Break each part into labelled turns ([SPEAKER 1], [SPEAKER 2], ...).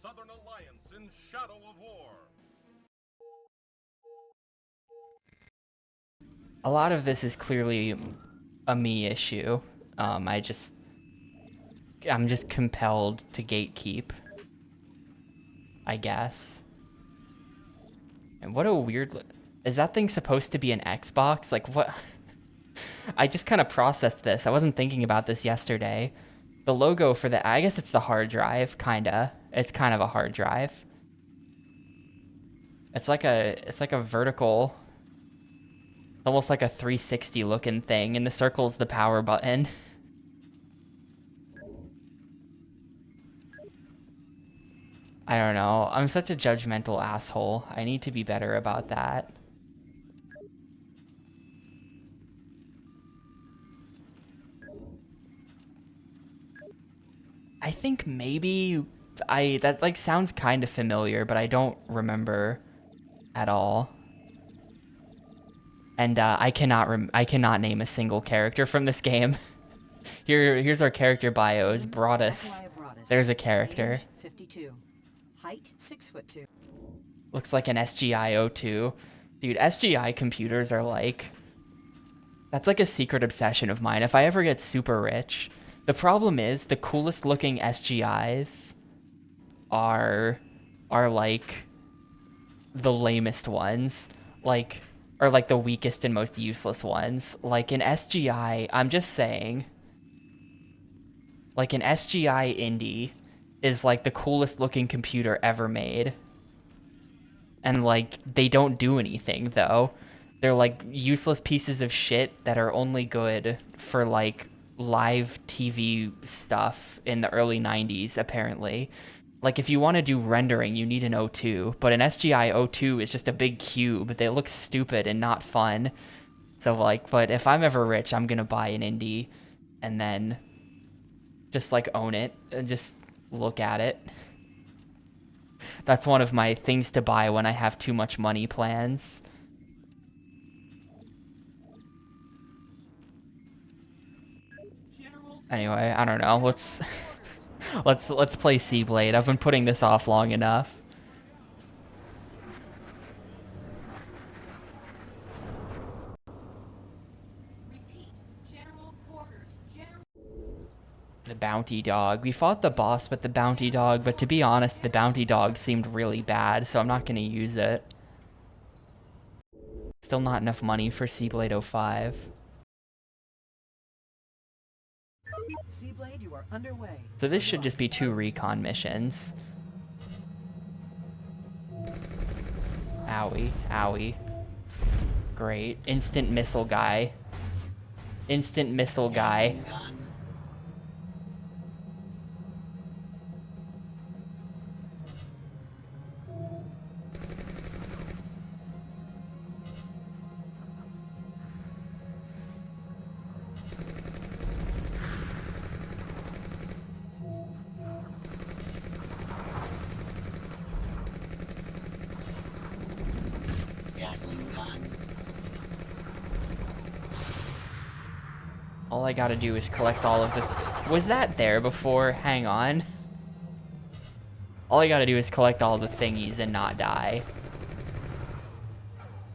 [SPEAKER 1] Southern Alliance in Shadow of War.
[SPEAKER 2] A lot of this is clearly a me issue. I'm just compelled to gatekeep, I guess. And what a weird... Is that thing supposed to be an Xbox? Like, what? I just kind of processed this. I wasn't thinking about this yesterday. The logo for the... I guess it's the hard drive, kinda. It's kind of a hard drive. It's like a vertical... Almost like a 360 looking thing, and the circle's the power button. I don't know. I'm such a judgmental asshole. I need to be better about that. I think maybe that like sounds kind of familiar, but I don't remember at all. And I cannot name a single character from this game. Here's our character bios. Broadus. There's a character.
[SPEAKER 3] 52. Height 6'2".
[SPEAKER 2] Looks like an SGI-02. Dude, SGI computers are like... That's like a secret obsession of mine. If I ever get super rich... The problem is, the coolest looking SGIs are like the lamest ones. Like, or like the weakest and most useless ones. Like an SGI, I'm just saying... Like an SGI Indie is like the coolest looking computer ever made. And like, they don't do anything though. They're like useless pieces of shit that are only good for like live TV stuff in the early 90s, apparently. Like if you want to do rendering, you need an O2, but an SGI O2 is just a big cube. They look stupid and not fun. So like, but if I'm ever rich, I'm gonna buy an Indie and then just like own it and just look at it. That's one of my things to buy when I have too much money plans. Anyway, I don't know. Let's play SeaBlade. I've been putting this off long enough. The bounty dog. We fought the boss with the bounty dog, but to be honest, the bounty dog seemed really bad, so I'm not gonna use it. Still not enough money for SeaBlade 05.
[SPEAKER 3] SeaBlade, you are underway.
[SPEAKER 2] So this should just be 2 recon missions. Owie, owie. Great. Instant missile guy. Instant missile guy. All I gotta do is collect all of the... Was that there before? Hang on. All I gotta do is collect all the thingies and not die.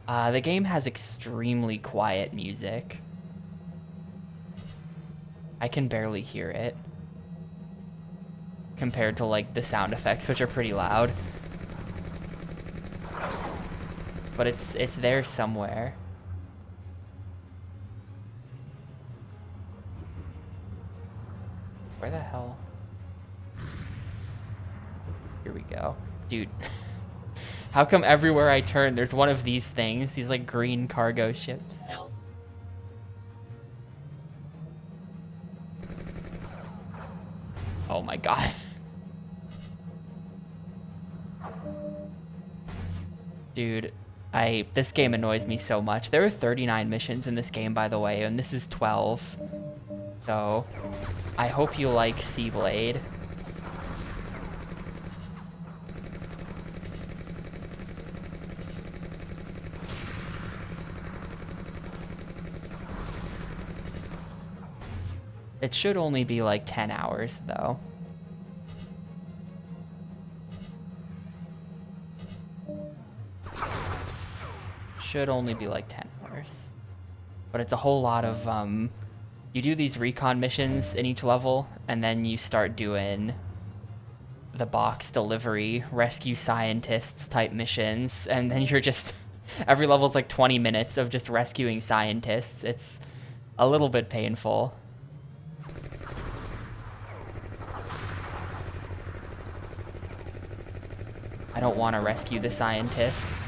[SPEAKER 2] The game has extremely quiet music. I can barely hear it. Compared to, like, the sound effects, which are pretty loud. But it's there somewhere. Where the hell? Here we go. Dude. How come everywhere I turn there's one of these things? These like green cargo ships. Oh my god. Dude, this game annoys me so much. There are 39 missions in this game, by the way, and this is 12. So, I hope you like SeaBlade. It should only be like 10 hours, though. should only be like 10 hours. But it's a whole lot of, you do these recon missions in each level, and then you start doing the box delivery, rescue scientists type missions, and then you're just, every level's like 20 minutes of just rescuing scientists. It's a little bit painful. I don't want to rescue the scientists.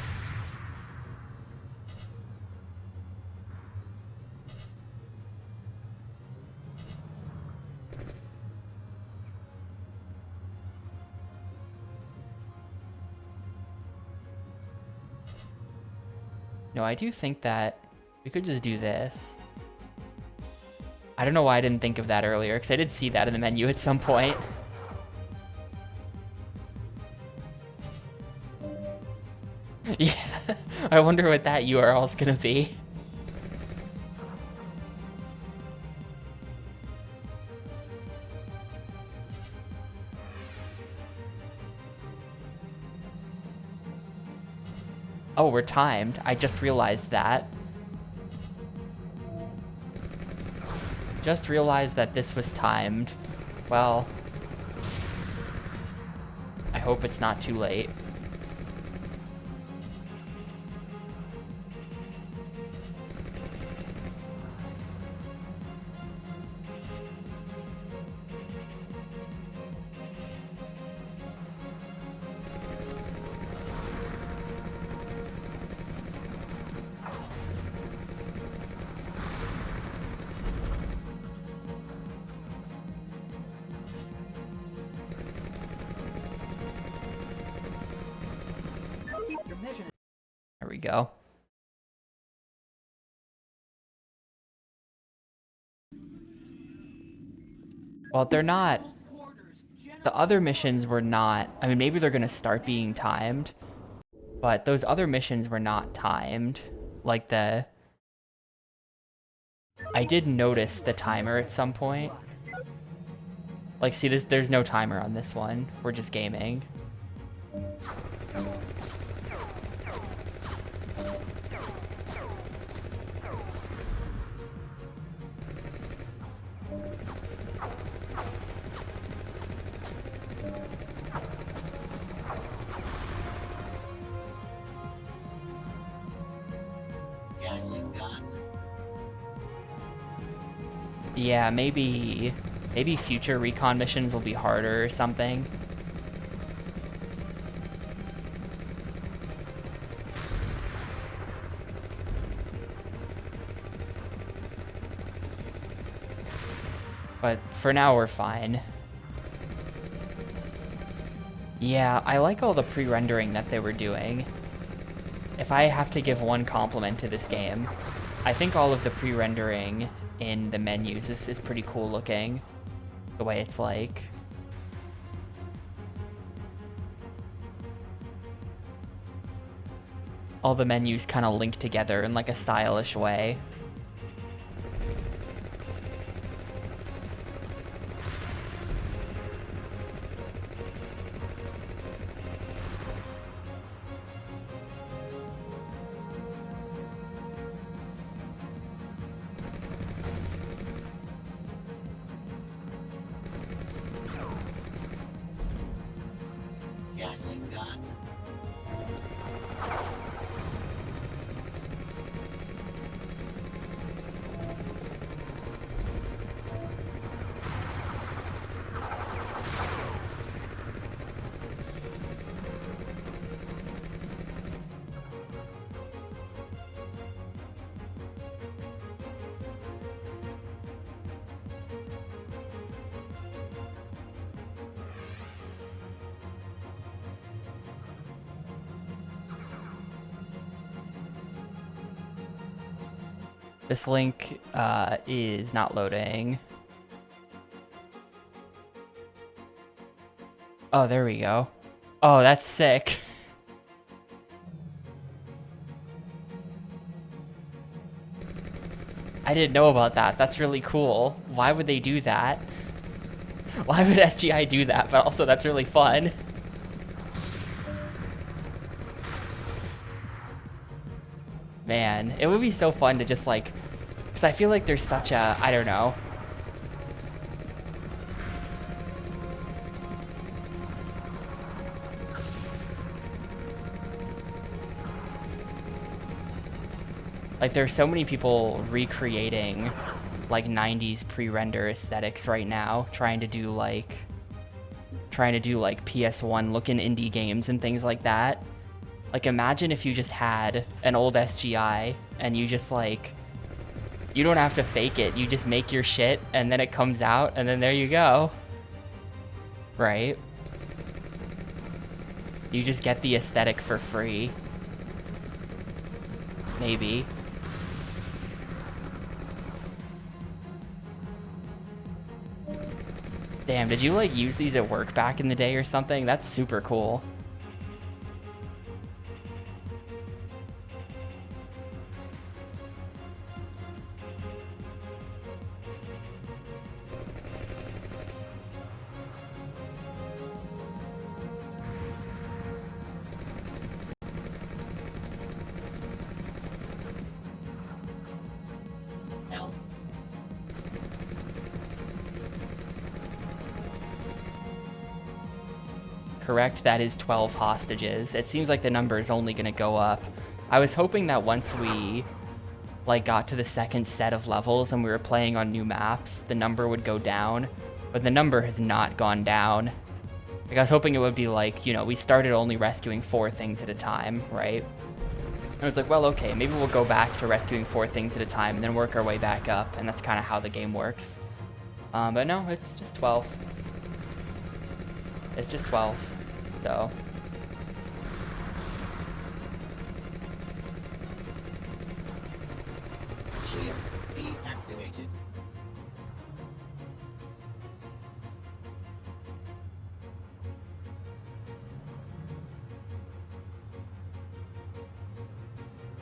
[SPEAKER 2] No, I do think that we could just do this. I don't know why I didn't think of that earlier, because I did see that in the menu at some point. Yeah, I wonder what that URL is gonna be. Oh, we're timed. I just realized that. Just realized that this was timed. Well, I hope it's not too late.
[SPEAKER 3] Your mission.
[SPEAKER 2] There we go. Well, they're not... The other missions were not... I mean, maybe they're going to start being timed, but those other missions were not timed. Like the... I did notice the timer at some point. Like, see, there's no timer on this one. We're just gaming. Yeah, maybe future recon missions will be harder or something. But for now, we're fine. Yeah, I like all the pre-rendering that they were doing. If I have to give one compliment to this game, I think all of the pre-rendering in the menus is pretty cool looking. The way it's like. All the menus kind of link together in like a stylish way. This link is not loading. Oh, there we go. Oh, that's sick. I didn't know about that. That's really cool. Why would they do that? Why would SGI do that? But also, that's really fun. Man, it would be so fun to just like, because I feel like there's such a, I don't know. Like there's so many people recreating like 90s pre-render aesthetics right now, trying to do like PS1 looking indie games and things like that. Like imagine if you just had an old SGI and you just like, you don't have to fake it, you just make your shit and then it comes out and then there you go. Right? You just get the aesthetic for free. Maybe. Damn, did you like use these at work back in the day or something? That's super cool. Correct, that is 12 hostages. It seems like the number is only going to go up. I was hoping that once we like got to the second set of levels and we were playing on new maps, the number would go down, but the number has not gone down. Like I was hoping it would be like, you know, we started only rescuing 4 things at a time, right? I was like, well, okay, maybe we'll go back to rescuing 4 things at a time and then work our way back up, and that's kind of how the game works. But no, it's just 12. It's just 12, so.
[SPEAKER 4] Shield deactivated.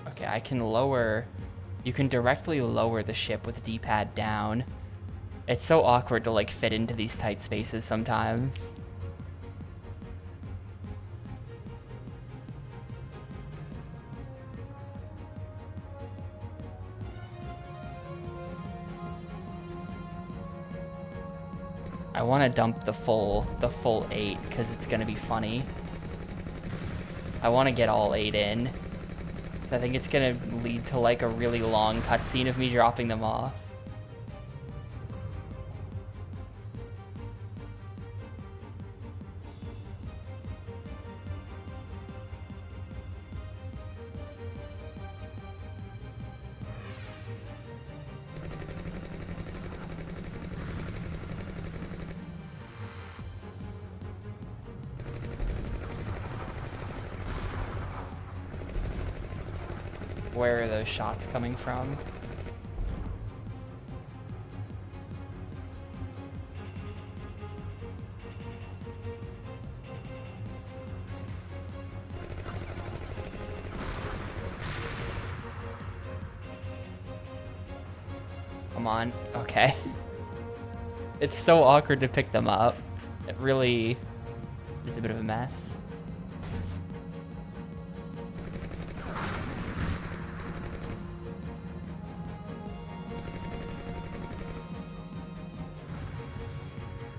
[SPEAKER 2] Okay, I can lower, you can directly lower the ship with D-pad down. It's so awkward to like fit into these tight spaces sometimes. I want to dump the full 8 because it's gonna be funny. I want to get all 8 in. I think it's gonna lead to like a really long cutscene of me dropping them off. Where are those shots coming from? Come on. Okay. It's so awkward to pick them up. It really is a bit of a mess.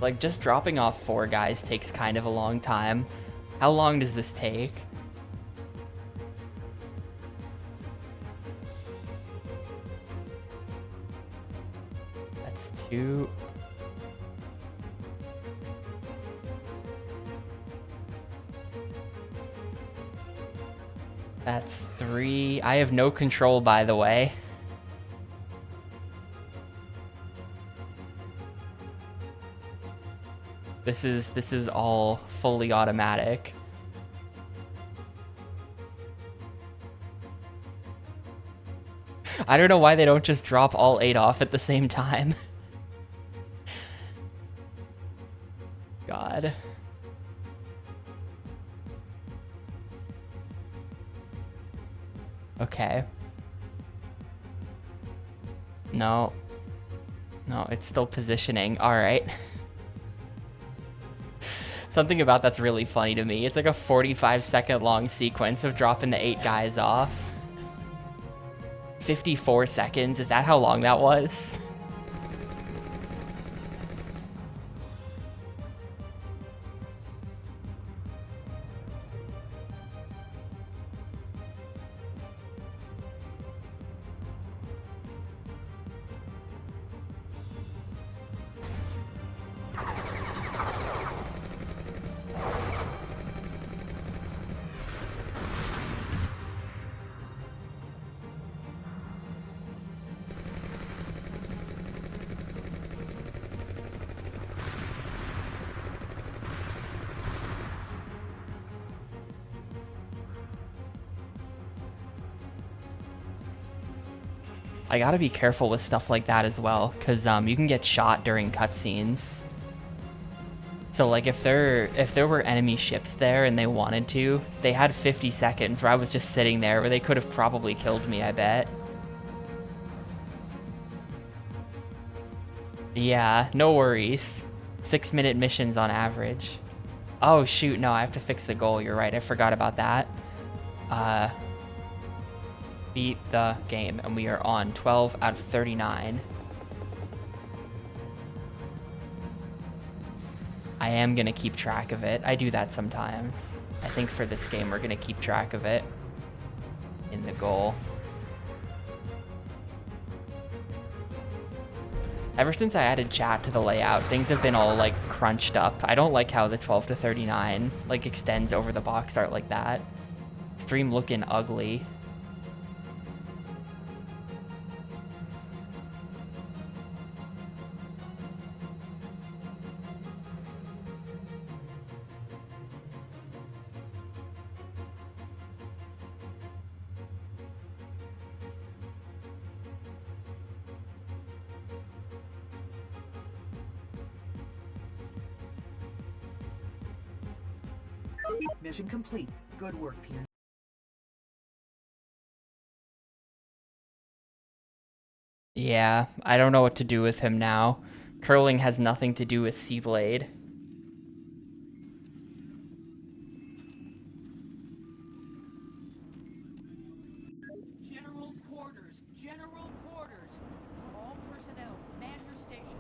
[SPEAKER 2] Like, just dropping off 4 guys takes kind of a long time. How long does this take? That's 2. That's 3. I have no control, by the way. This is all fully automatic. I don't know why they don't just drop all 8 off at the same time. God. Okay. No. No, it's still positioning. All right. Something about that's really funny to me. It's like a 45-second long sequence of dropping the 8 guys off. 54 seconds. Is that how long that was? I gotta be careful with stuff like that as well, because you can get shot during cutscenes. So like if there were enemy ships there and they wanted to, they had 50 seconds where I was just sitting there where they could have probably killed me, I bet. Yeah, no worries. 6-minute missions on average. Oh shoot, no, I have to fix the goal. You're right, I forgot about that. Beat the game, and we are on 12 out of 39. I am gonna keep track of it. I do that sometimes. I think for this game we're gonna keep track of it in the goal. Ever since I added chat to the layout, things have been all like crunched up. I don't like how the 12 to 39 like extends over the box art like that. Stream looking ugly.
[SPEAKER 3] Mission complete. Good work, Pierce.
[SPEAKER 2] Yeah, I don't know what to do with him now. Curling has nothing to do with SeaBlade.
[SPEAKER 3] General quarters. General quarters. All personnel, man your stations.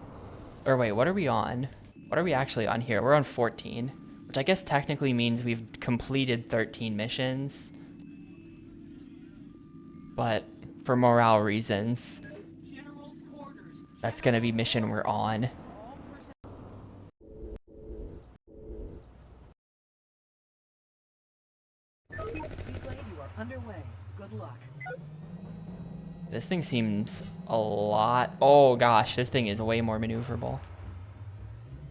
[SPEAKER 2] Or wait, what are we on? What are we actually on here? We're on 14, which I guess technically means we've completed 13 missions. But for morale reasons, that's gonna be mission we're on.
[SPEAKER 3] SeaBlade, you are underway. Good luck.
[SPEAKER 2] This thing seems a lot... Oh gosh, this thing is way more maneuverable.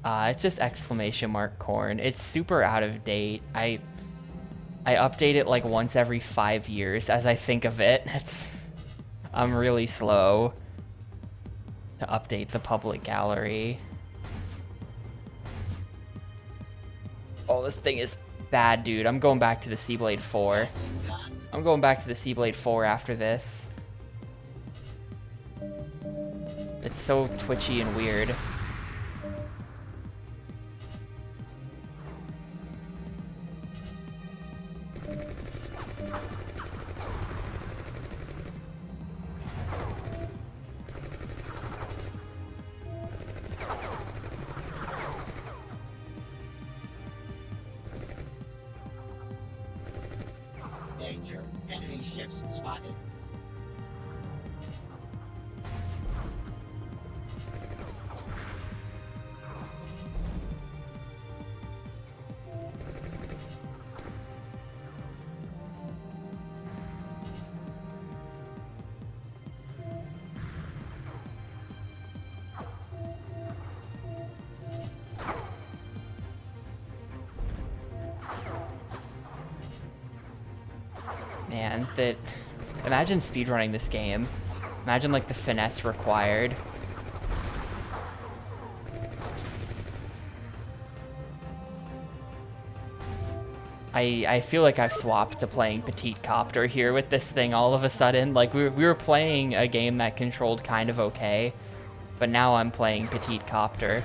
[SPEAKER 2] It's just exclamation mark corn. It's super out of date. I update it like once every 5 years as I think of it. I'm really slow to update the public gallery. Oh, this thing is bad, dude. I'm going back to the SeaBlade 4. I'm going back to the SeaBlade 4 after this. It's so twitchy and weird.
[SPEAKER 4] Danger. Enemy ships spotted.
[SPEAKER 2] Man, imagine speedrunning this game. Imagine like the finesse required. I feel like I've swapped to playing Petite Copter here with this thing all of a sudden. Like we were playing a game that controlled kind of okay, but now I'm playing Petite Copter.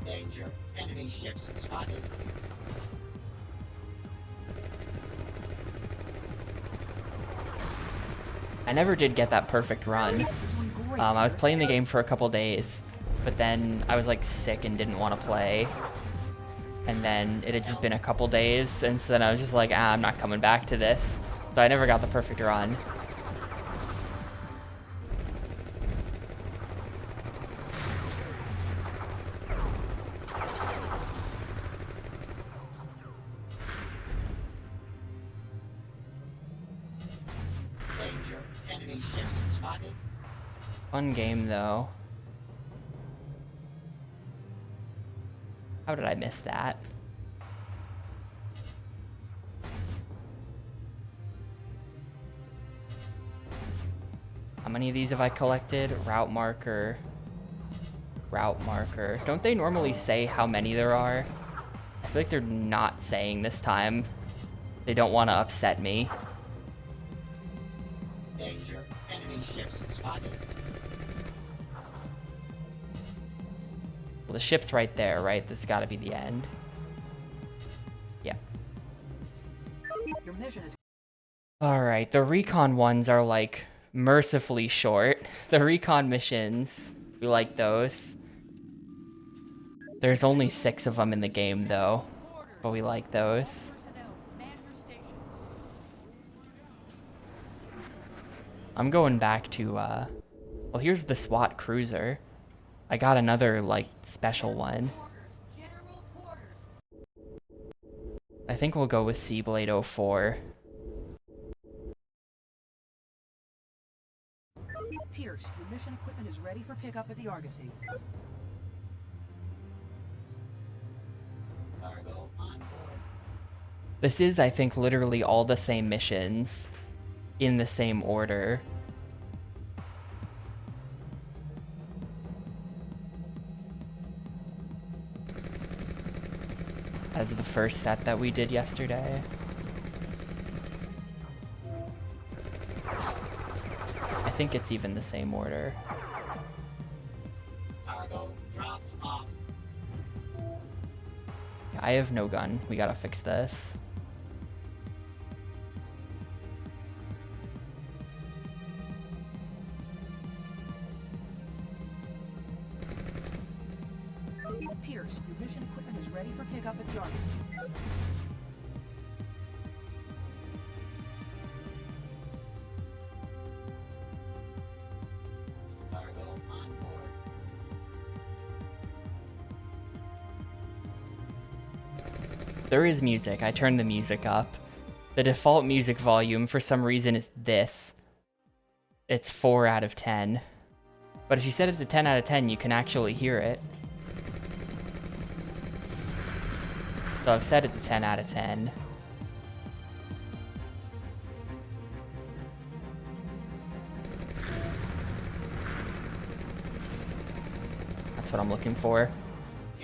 [SPEAKER 4] Danger. Enemy ships spotted.
[SPEAKER 2] I never did get that perfect run. I was playing the game for a couple days, but then I was like sick and didn't want to play. And then it had just been a couple days, and so then I was just like, I'm not coming back to this. So I never got the perfect run.
[SPEAKER 4] Danger. Enemy ships spotted.
[SPEAKER 2] Fun game, though. How did I miss that? How many of these have I collected? Route marker. Route marker. Don't they normally say how many there are? I feel like they're not saying this time. They don't want to upset me.
[SPEAKER 4] Danger. Enemy ships spotted.
[SPEAKER 2] Well, the ship's right there, right? That's got to be the end. Yeah.
[SPEAKER 3] Your mission is
[SPEAKER 2] All right, the recon ones are like mercifully short. The recon missions, we like those. There's only 6 of them in the game though, but we like those.
[SPEAKER 3] personnel. Man your stations.
[SPEAKER 2] I'm going back to, well, here's the SWAT cruiser. I got another, like, special one.
[SPEAKER 3] General quarters.
[SPEAKER 2] I think we'll go with SeaBlade 04.
[SPEAKER 3] Pierce, your mission equipment is ready for pickup at the Argosy.
[SPEAKER 4] Cargo on board.
[SPEAKER 2] This is, I think, literally all the same missions in the same order. As the first set that we did yesterday. I think it's even the same order.
[SPEAKER 4] Cargo drop off.
[SPEAKER 2] I have no gun. We gotta fix this.
[SPEAKER 3] Pierce, your mission equipment is ready for pickup at the Argosy.
[SPEAKER 4] Cargo on board.
[SPEAKER 2] There is music. I turned the music up. The default music volume for some reason is this. It's 4 out of 10. But if you set it to 10 out of 10, you can actually hear it. So I've set it to 10 out of 10. That's what I'm looking for.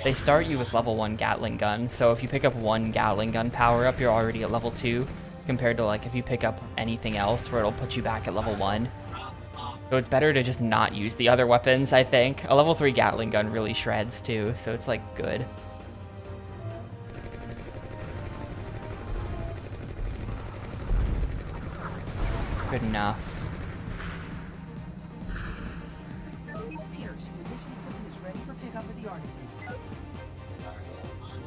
[SPEAKER 2] They start you with level 1 Gatling gun, so if you pick up 1 Gatling gun power up, you're already at level 2, compared to like if you pick up anything else where it'll put you back at level 1. So it's better to just not use the other weapons, I think. A level 3 Gatling gun really shreds too, so it's like good. Good enough.
[SPEAKER 3] Pierce, your mission equipment is ready for pickup at the Argosy.
[SPEAKER 4] Cargo on board.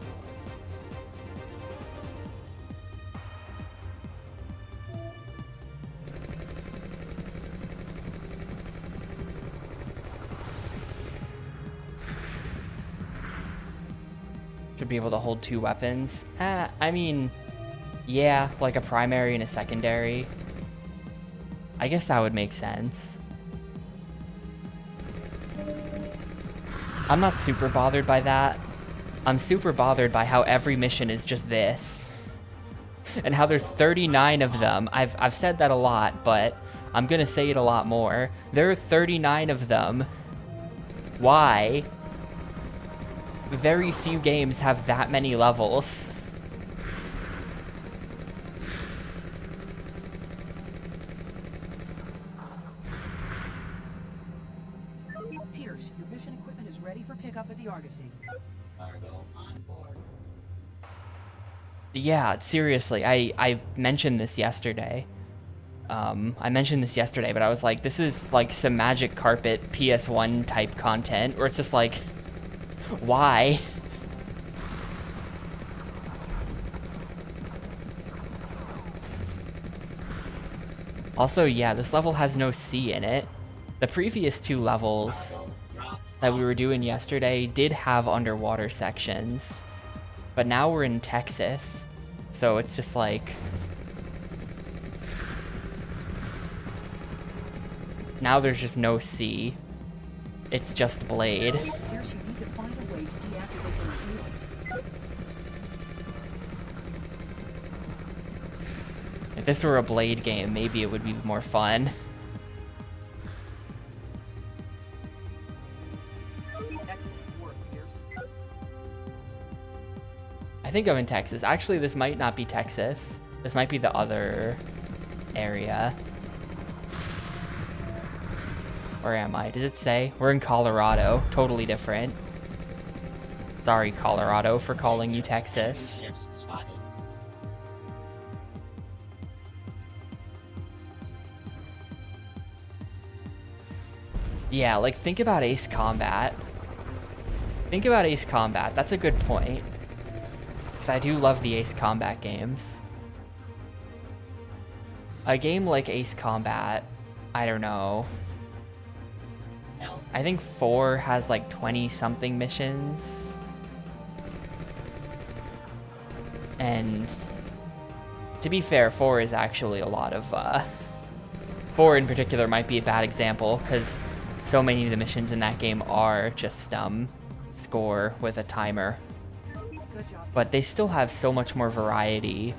[SPEAKER 2] Should be able to hold 2 weapons. I mean, yeah, like a primary and a secondary. I guess that would make sense. I'm not super bothered by that. I'm super bothered by how every mission is just this. And how there's 39 of them. I've said that a lot, but I'm gonna say it a lot more. There are 39 of them. Why? Very few games have that many levels.
[SPEAKER 3] Pierce, your mission equipment is ready for pickup at the Argosy.
[SPEAKER 2] Yeah, seriously, I mentioned this yesterday. I mentioned this yesterday, but I was like, this is like some Magic Carpet PS1 type content, where it's just like, why? Also, yeah, this level has no sea in it. The previous two levels
[SPEAKER 4] Cargo drop
[SPEAKER 2] that we were doing yesterday did have underwater sections, but now we're in Texas, so it's just like, now there's just no sea. It's just Blade.
[SPEAKER 3] Pierce, you need to find a way to deactivate those shields.
[SPEAKER 2] If this were a Blade game, maybe it would be more fun.
[SPEAKER 3] Excellent work, Pierce.
[SPEAKER 2] I think I'm in Texas. Actually, this might not be Texas. This might be the other area. Where am I? Does it say? We're in Colorado. Totally different. Sorry, Colorado, for calling you Texas.
[SPEAKER 4] ships spotted.
[SPEAKER 2] Yeah, like, think about Ace Combat. Think about Ace Combat. That's a good point. Because I do love the Ace Combat games. A game like Ace Combat, I don't know.
[SPEAKER 4] Health
[SPEAKER 2] I think 4 has like 20-something missions. And to be fair, 4 is actually a lot of... 4 in particular might be a bad example, because so many of the missions in that game are just score with a timer.
[SPEAKER 3] Good job.
[SPEAKER 2] But they still have so much more variety.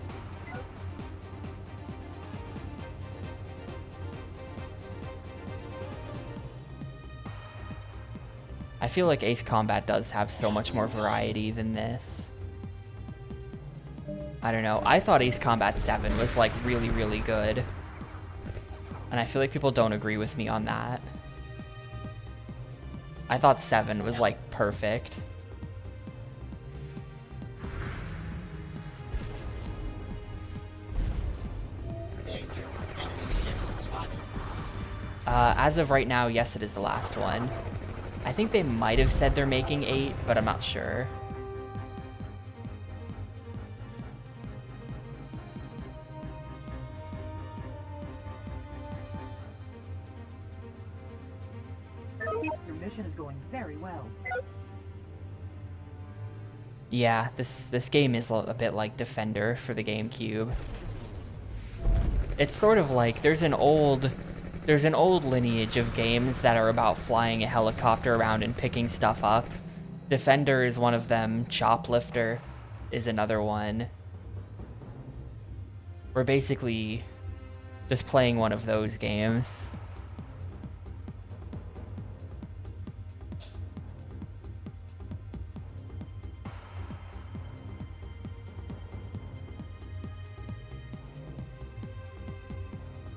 [SPEAKER 2] I feel like Ace Combat does have so much more variety than this. I don't know. I thought Ace Combat 7 was like really, really good. And I feel like people don't agree with me on that. I thought 7 was like perfect.
[SPEAKER 4] danger. Enemy ships spotted.
[SPEAKER 2] As of right now, yes, it is the last one. I think they might have said they're making 8, but I'm not sure.
[SPEAKER 3] Your mission is going very well.
[SPEAKER 2] Yeah, this game is a bit like Defender for the GameCube. It's sort of like there's an old lineage of games that are about flying a helicopter around and picking stuff up. Defender is one of them. Choplifter is another one. We're basically just playing one of those games.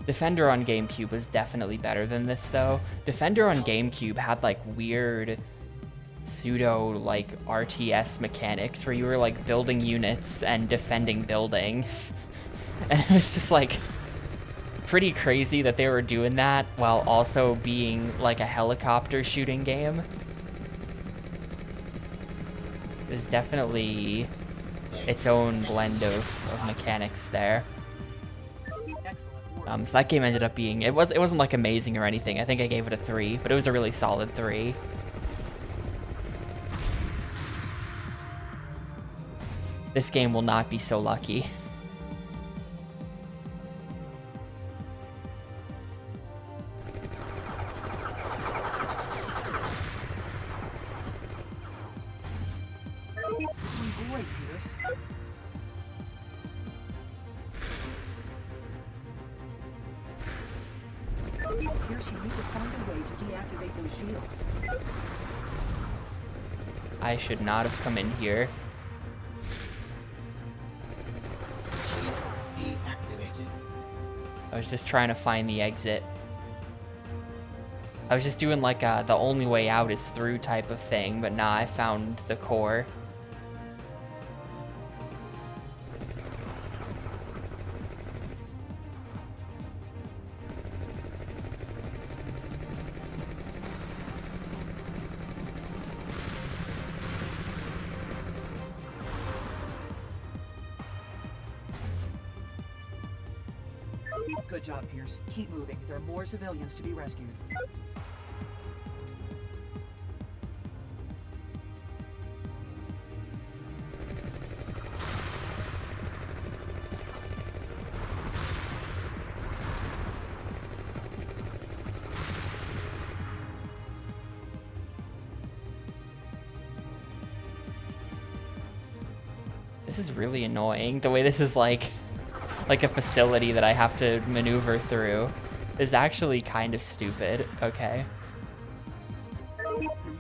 [SPEAKER 2] Defender on GameCube was definitely better than this, though. Defender on GameCube had like weird pseudo like RTS mechanics where you were like building units and defending buildings. And it was just like pretty crazy that they were doing that while also being like a helicopter shooting game. There's definitely its own blend of mechanics there.
[SPEAKER 3] Excellent work.
[SPEAKER 2] So that game ended up being, it wasn't like amazing or anything. I think I gave it a 3, but it was a really solid 3. This game will not be so lucky.
[SPEAKER 3] Doing great, Pierce. Pierce, you need to find a way to deactivate those shields.
[SPEAKER 2] I should not have come in here.
[SPEAKER 4] Shield deactivated.
[SPEAKER 2] I was just trying to find the exit. I was just doing like a the only way out is through type of thing, but nah, I found the core.
[SPEAKER 3] Good job, Pierce. Keep moving. There are more civilians to be rescued.
[SPEAKER 2] This is really annoying. The way this is like a facility that I have to maneuver through is actually kind of stupid. Okay.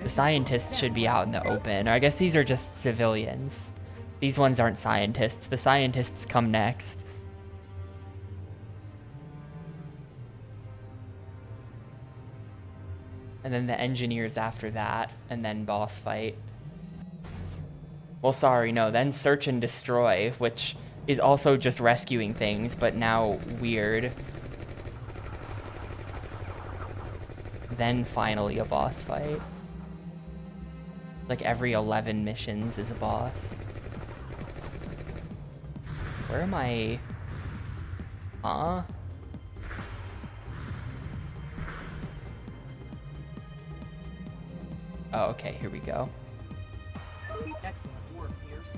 [SPEAKER 2] The scientists should be out in the open. Or I guess these are just civilians. These ones aren't scientists. The scientists come next. And then the engineers after that, and then boss fight. Well, sorry, no, then search and destroy, which is also just rescuing things, but now weird. Then finally a boss fight. Like every 11 missions is a boss. Where am I? Huh? Oh, okay, here we go.
[SPEAKER 3] Excellent work, Pierce.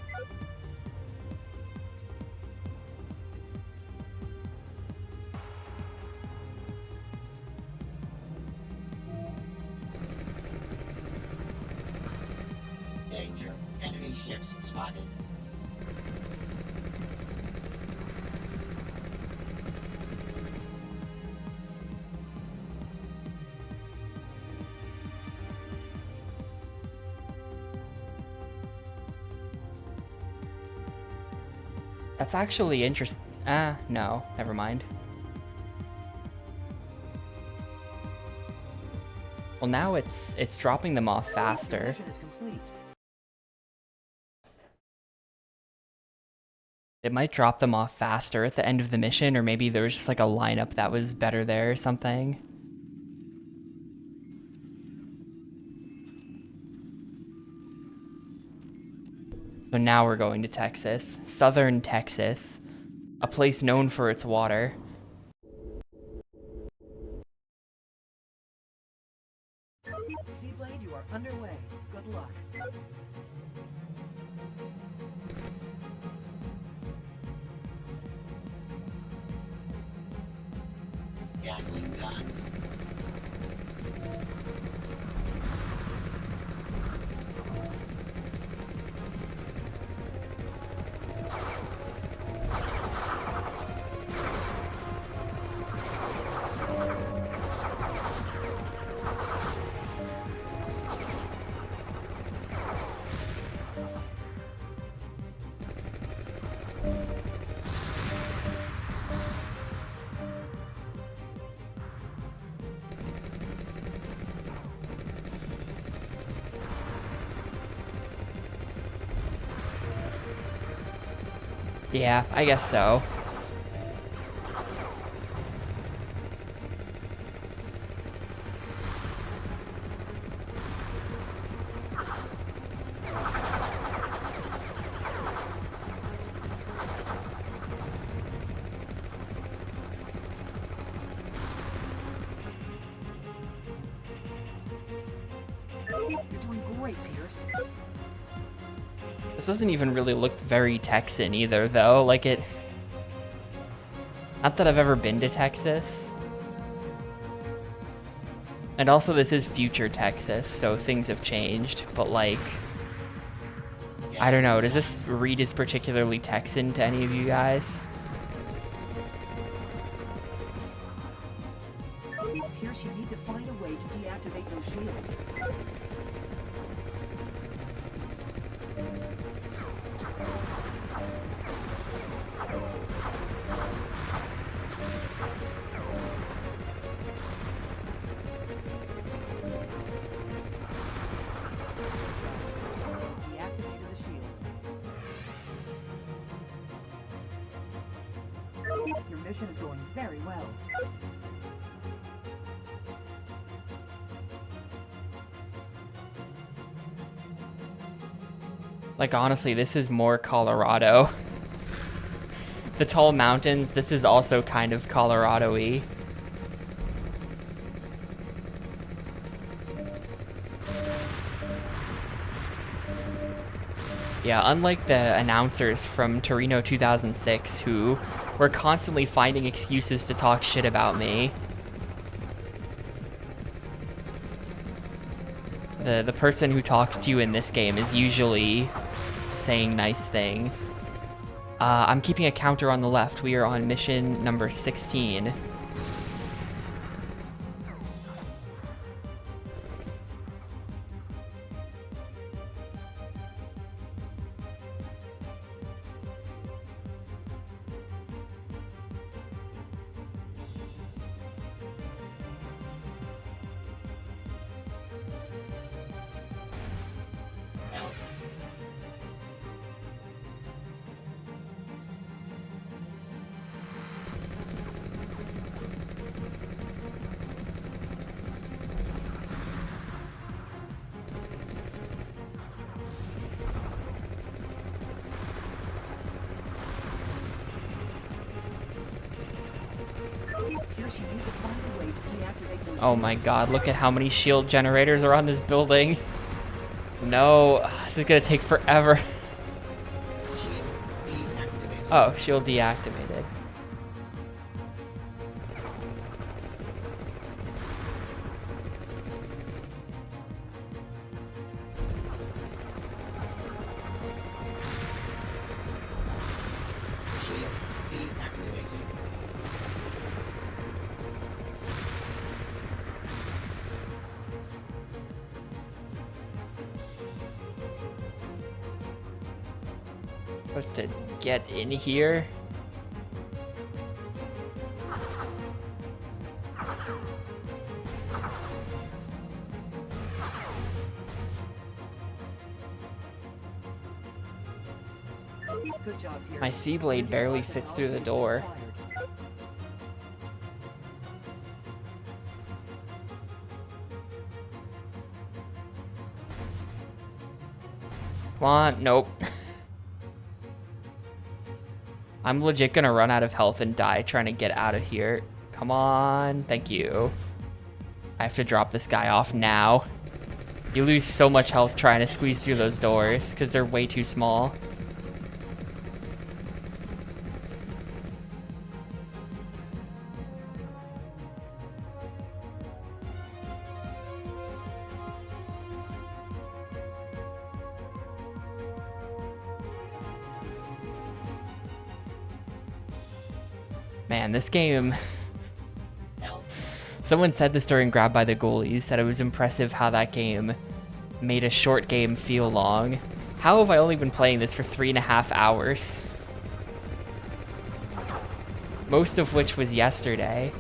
[SPEAKER 4] Danger. Enemy ships spotted.
[SPEAKER 2] That's actually interesting. No, never mind. Well, now it's dropping them off
[SPEAKER 3] The
[SPEAKER 2] faster.
[SPEAKER 3] mission is complete.
[SPEAKER 2] It might drop them off faster at the end of the mission, or maybe there was just like a lineup that was better there or something. So now we're going to Texas, southern Texas, a place known for its water.
[SPEAKER 3] SeaBlade, you are underway. Good luck.
[SPEAKER 4] Gatling gun.
[SPEAKER 2] Yeah, I guess so.
[SPEAKER 3] You're doing great, Pierce.
[SPEAKER 2] This doesn't even really look very Texan either, though. Like it... Not that I've ever been to Texas. And also this is future Texas, so things have changed. But like... I don't know, does this read as particularly Texan to any of you guys?
[SPEAKER 3] Pierce, you need to find a way to deactivate those shields. Deactivated the shield. Your mission is going very well.
[SPEAKER 2] Like honestly, this is more Colorado The tall mountains, this is also kind of Colorado-y. Yeah, unlike the announcers from Torino 2006 who were constantly finding excuses to talk shit about me. The person who talks to you in this game is usually saying nice things. I'm keeping a counter on the left. We are on mission number 16.
[SPEAKER 3] Pierce, you need to find a way to deactivate those
[SPEAKER 2] Oh my
[SPEAKER 3] shields.
[SPEAKER 2] god, look at how many shield generators are on this building. No, this is gonna take forever.
[SPEAKER 4] Shield deactivated.
[SPEAKER 2] Oh, shield deactivated.
[SPEAKER 4] Shield deactivated.
[SPEAKER 2] Supposed to get in here.
[SPEAKER 3] Good job, Pierce.
[SPEAKER 2] My SeaBlade barely fits through the door. Come on, nope. I'm legit gonna run out of health and die trying to get out of here. Come on, thank you. I have to drop this guy off now. You lose so much health trying to squeeze through those doors because they're way too small. Man, this game...
[SPEAKER 4] Health.
[SPEAKER 2] Someone said this during Grab by the Goalies, said it was impressive how that game made a short game feel long. How have I only been playing this for 3.5 hours? Most of which was yesterday.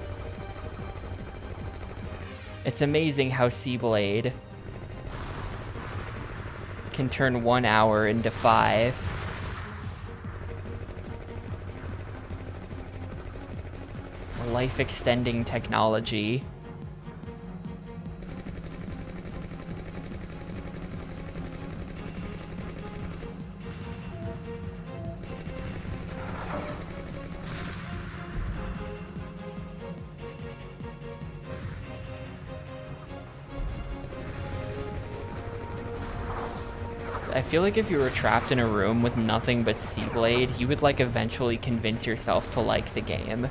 [SPEAKER 2] It's amazing how SeaBlade can turn 1 hour into 5. Life-extending technology. I feel like if you were trapped in a room with nothing but SeaBlade, you would like eventually convince yourself to like the game.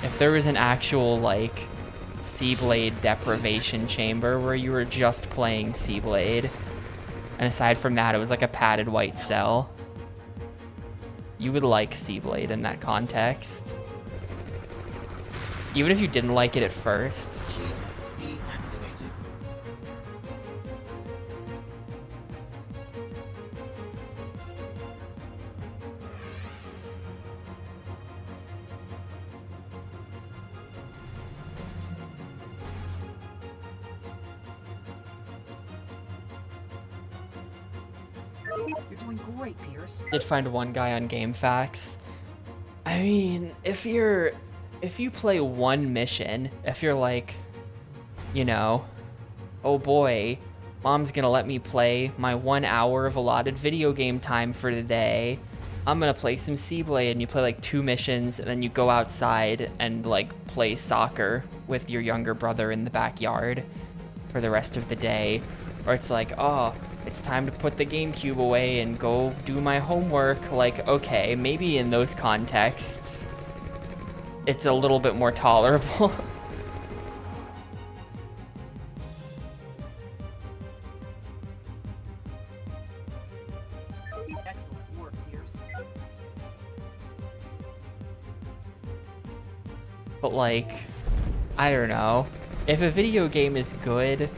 [SPEAKER 2] If there was an actual, like, SeaBlade deprivation chamber where you were just playing SeaBlade, and aside from that it was like a padded white cell, you would like SeaBlade in that context. Even if you didn't like it at first.
[SPEAKER 4] Shield deactivated.
[SPEAKER 3] You're doing great, Pierce.
[SPEAKER 2] Did find one guy on GameFAQs. I mean, if you play one mission, if you're like, you know, oh boy, Mom's gonna let me play my 1 hour of allotted video game time for the day. I'm gonna play some SeaBlade, and you play like 2 missions, and then you go outside and like play soccer with your younger brother in the backyard for the rest of the day. Or it's like, oh, it's time to put the GameCube away and go do my homework. Like, okay, maybe in those contexts, it's a little bit more tolerable.
[SPEAKER 3] Excellent work, Pierce.
[SPEAKER 2] But like, I don't know. If a video game is good,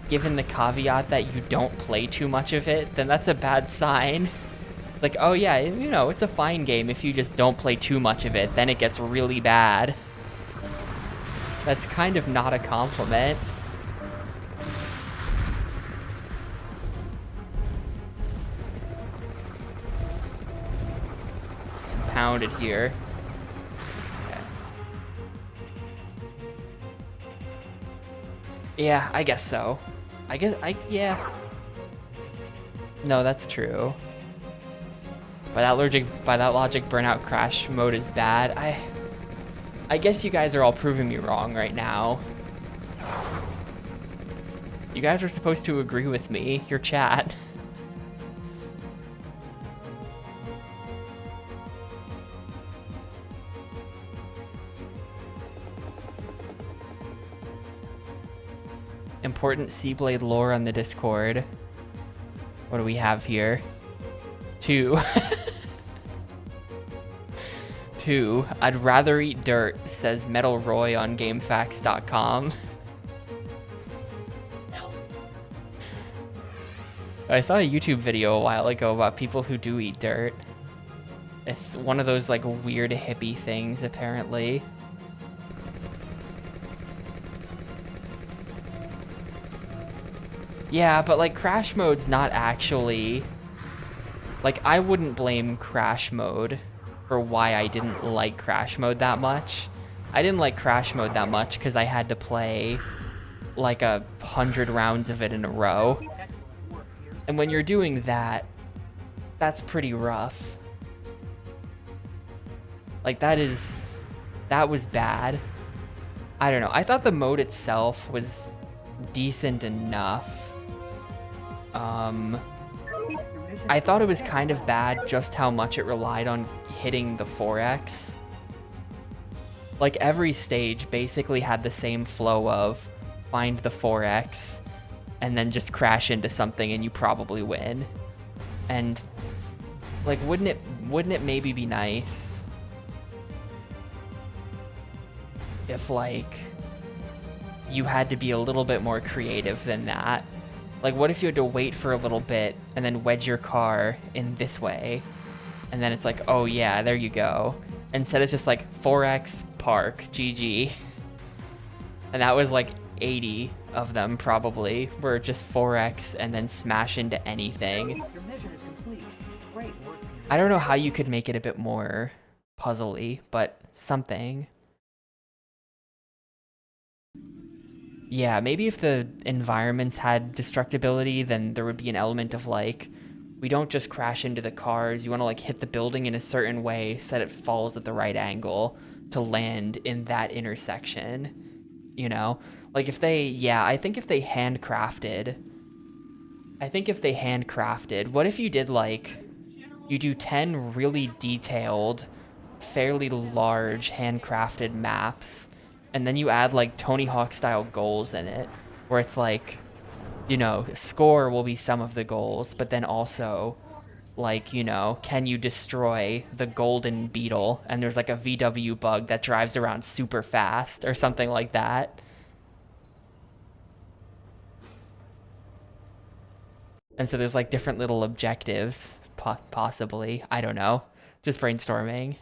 [SPEAKER 2] given the caveat that you don't play too much of it, then that's a bad sign. Like, oh yeah, you know, it's a fine game if you just don't play too much of it, then it gets really bad. That's kind of not a compliment. Pounded here. Okay. Yeah, I guess so. Yeah. No, that's true. By that logic, burnout crash mode is bad. I guess you guys are all proving me wrong right now. You guys are supposed to agree with me, your chat. Important SeaBlade lore on the Discord. What do we have here? 2. 2. I'd rather eat dirt, says Metal Roy on GameFAQs.com. I saw a YouTube video a while ago about people who do eat dirt. It's one of those like weird hippie things, apparently. Yeah, but like crash mode's not actually... Like, I wouldn't blame crash mode for why I didn't like crash mode that much. I didn't like crash mode that much because I had to play like 100 rounds of it in a row. And when you're doing that, that's pretty rough. Like, that was bad. I don't know. I thought the mode itself was decent enough. I thought it was kind of bad just how much it relied on hitting the 4X. Like, every stage basically had the same flow of find the 4X and then just crash into something and you probably win. And like, wouldn't it maybe be nice if like you had to be a little bit more creative than that? Like, what if you had to wait for a little bit and then wedge your car in this way? And then it's like, oh yeah, there you go. Instead it's just like 4X, park, GG. And that was like 80 of them probably, were just 4X and then smash into anything.
[SPEAKER 3] Your mission is complete. Great work, Pierce.
[SPEAKER 2] I don't know how you could make it a bit more puzzly, but something. Yeah, maybe if the environments had destructibility, then there would be an element of like, we don't just crash into the cars, you want to like hit the building in a certain way so that it falls at the right angle to land in that intersection, you know? Like if they, yeah, I think if they handcrafted, what if you did like, you do 10 really detailed, fairly large handcrafted maps, and then you add like Tony Hawk style goals in it, where it's like, you know, score will be some of the goals, but then also like, you know, can you destroy the golden beetle? And there's like a VW bug that drives around super fast or something like that. And so there's like different little objectives, possibly. I don't know. Just brainstorming.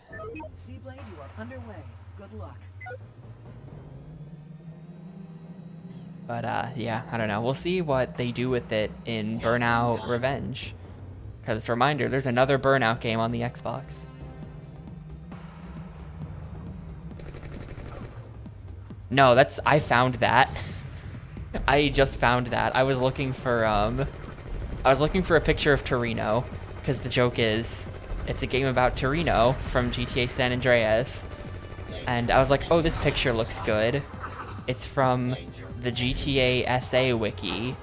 [SPEAKER 3] SeaBlade, you are underway. Good luck.
[SPEAKER 2] But yeah, I don't know. We'll see what they do with it in Burnout Revenge. Because, reminder, there's another Burnout game on the Xbox. No, I found that. I just found that. I was looking for a picture of Torino, because the joke is, it's a game about Torino from GTA San Andreas. And I was like, oh, this picture looks good. It's from the GTA SA wiki.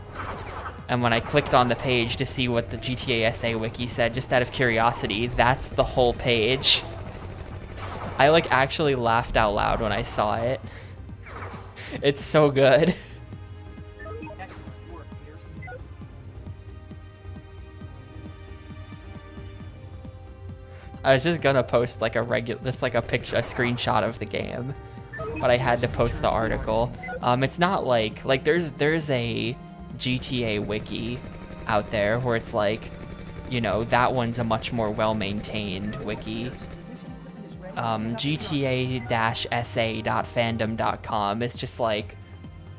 [SPEAKER 2] And when I clicked on the page to see what the GTA SA wiki said, just out of curiosity, that's the whole page. I like actually laughed out loud when I saw it. It's so good.
[SPEAKER 3] Excellent work, Pierce.
[SPEAKER 2] I was just gonna post like just like a screenshot of the game, but I had to post the article. It's not like there's a GTA wiki out there where it's like, you know, that one's a much more well-maintained wiki. GTA-sa.fandom.com is just like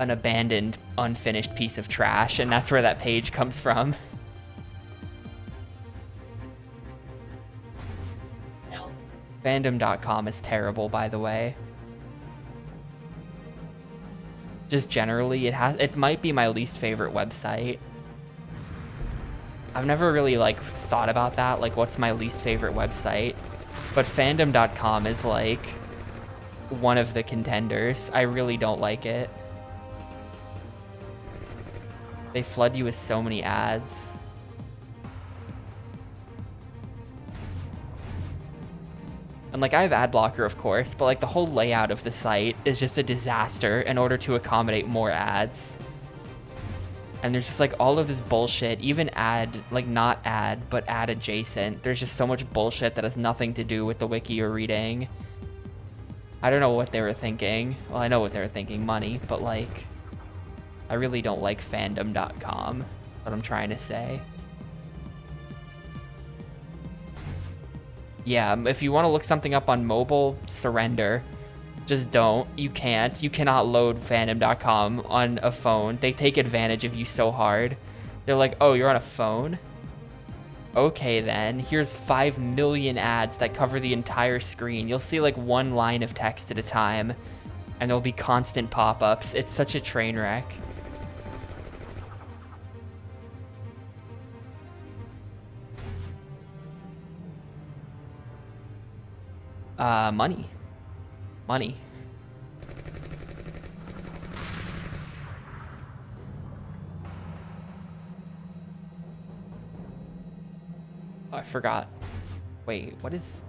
[SPEAKER 2] an abandoned, unfinished piece of trash, and that's where that page comes from. Fandom.com is terrible, by the way. Just generally, it might be my least favorite website. I've never really like thought about that, like what's my least favorite website, but fandom.com is like one of the contenders. I really don't like it. They flood you with so many ads. And like I have ad blocker, of course, but like the whole layout of the site is just a disaster in order to accommodate more ads. And there's just like all of this bullshit, even ad, like not ad, but ad adjacent. There's just so much bullshit that has nothing to do with the wiki you're reading. I don't know what they were thinking. Well, I know what they were thinking, money, but like, I really don't like fandom.com, what I'm trying to say. Yeah, if you want to look something up on mobile, surrender. Just don't. You can't. You cannot load fandom.com on a phone. They take advantage of you so hard. They're like, oh, you're on a phone? Okay then, here's 5 million ads that cover the entire screen. You'll see like one line of text at a time, and there'll be constant pop-ups. It's such a train wreck. Money. Money. Oh, I forgot. Wait, what is...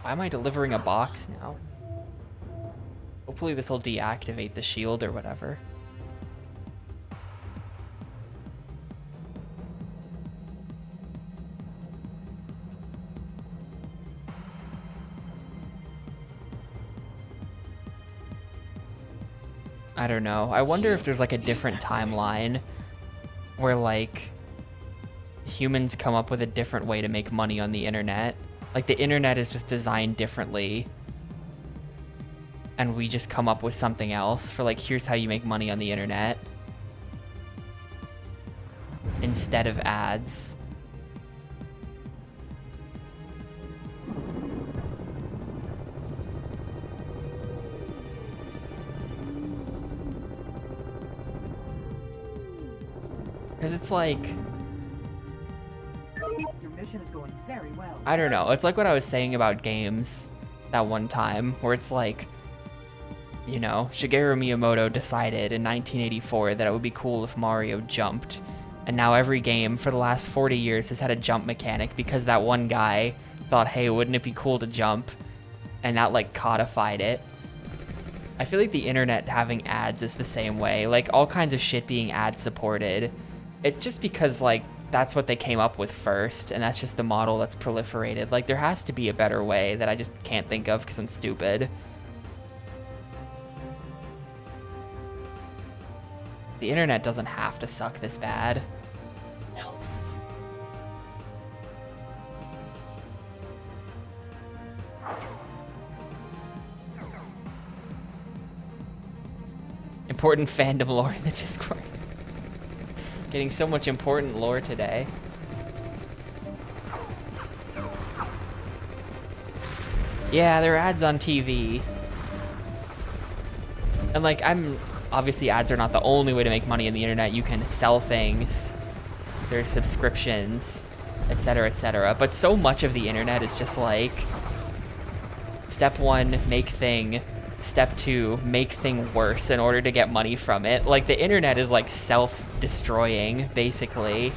[SPEAKER 2] Why am I delivering a box now? Hopefully this will deactivate the shield or whatever. I don't know. I wonder if there's like a different timeline where like humans come up with a different way to make money on the internet. Like the internet is just designed differently, and we just come up with something else for like, here's how you make money on the internet instead of ads. Because it's like,
[SPEAKER 3] Your mission is going very well.
[SPEAKER 2] I don't know. It's like what I was saying about games that one time, where it's like, you know, Shigeru Miyamoto decided in 1984 that it would be cool if Mario jumped. And now every game for the last 40 years has had a jump mechanic because that one guy thought, hey, wouldn't it be cool to jump? And that like codified it. I feel like the internet having ads is the same way. Like all kinds of shit being ad supported. It's just because like that's what they came up with first, and that's just the model that's proliferated. Like there has to be a better way that I just can't think of because I'm stupid. The internet doesn't have to suck this bad. Important fandom lore in the Discord. Getting so much important lore today. Yeah, there are ads on TV. And like, Obviously, ads are not the only way to make money on the internet. You can sell things, there's subscriptions, etc., etc. But so much of the internet is just like, step 1, make thing. Step 2, make thing worse in order to get money from it. Like, the internet is like self-destroying, basically.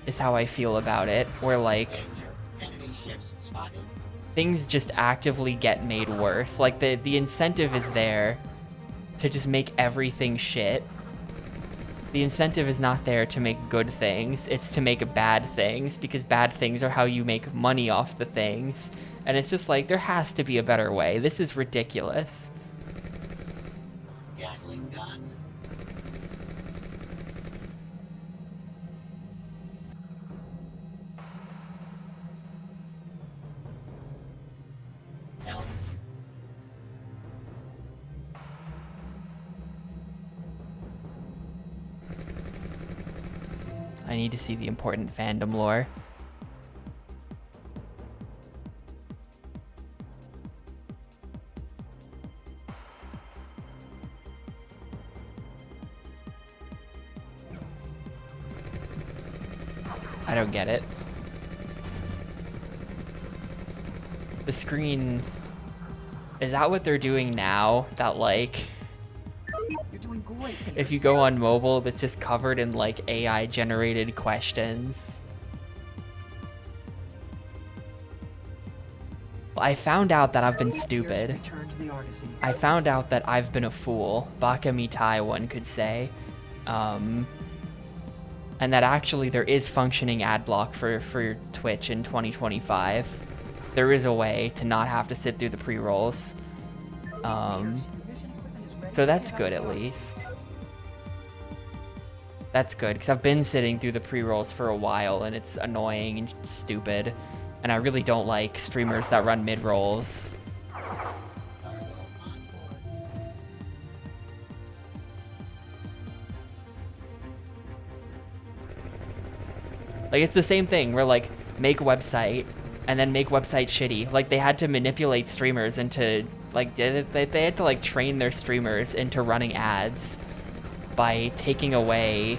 [SPEAKER 2] Is how I feel about it. Where like,
[SPEAKER 4] Danger. Enemy ships spotted.
[SPEAKER 2] things just actively get made worse. Like, the incentive is there to just make everything shit. The incentive is not there to make good things, it's to make bad things, because bad things are how you make money off the things. And it's just like, there has to be a better way. This is ridiculous.
[SPEAKER 4] Gatling gun. Elf.
[SPEAKER 2] I need to see the important fandom lore. I don't get it. The screen... Is that what they're doing now? That, like...
[SPEAKER 3] You're doing great.
[SPEAKER 2] If you go on mobile, it's just covered in, like, AI-generated questions. I found out that I've been stupid.
[SPEAKER 3] Return to the Argosy.
[SPEAKER 2] I found out that I've been a fool. Baka mitai, one could say. And that actually there is functioning ad block for Twitch in 2025. There is a way to not have to sit through the pre-rolls. So that's good at least. That's good, because I've been sitting through the pre-rolls for a while and it's annoying and stupid. And I really don't like streamers that run mid-rolls.
[SPEAKER 4] Cargo on board.
[SPEAKER 2] Like, it's the same thing where, like, make website and then make website shitty. Like, they had to manipulate streamers into, like, they had to, like, train their streamers into running ads by taking away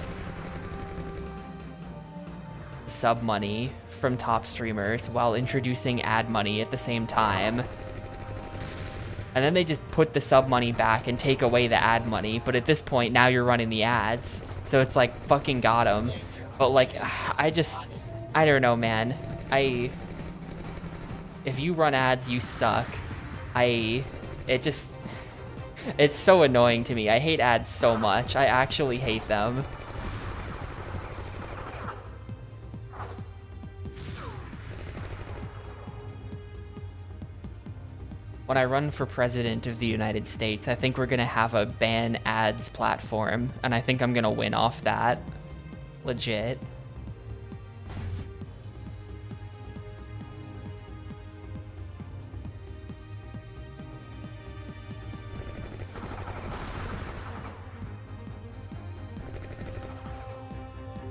[SPEAKER 2] sub money from top streamers while introducing ad money at the same time. And then they just put the sub money back and take away the ad money. But at this point, now you're running the ads. So it's like, fucking got 'em. But, like, I don't know, man. If you run ads, you suck. It's so annoying to me. I hate ads so much. I actually hate them. When I run for president of the United States, I think we're gonna have a ban ads platform, and I think I'm gonna win off that. Legit.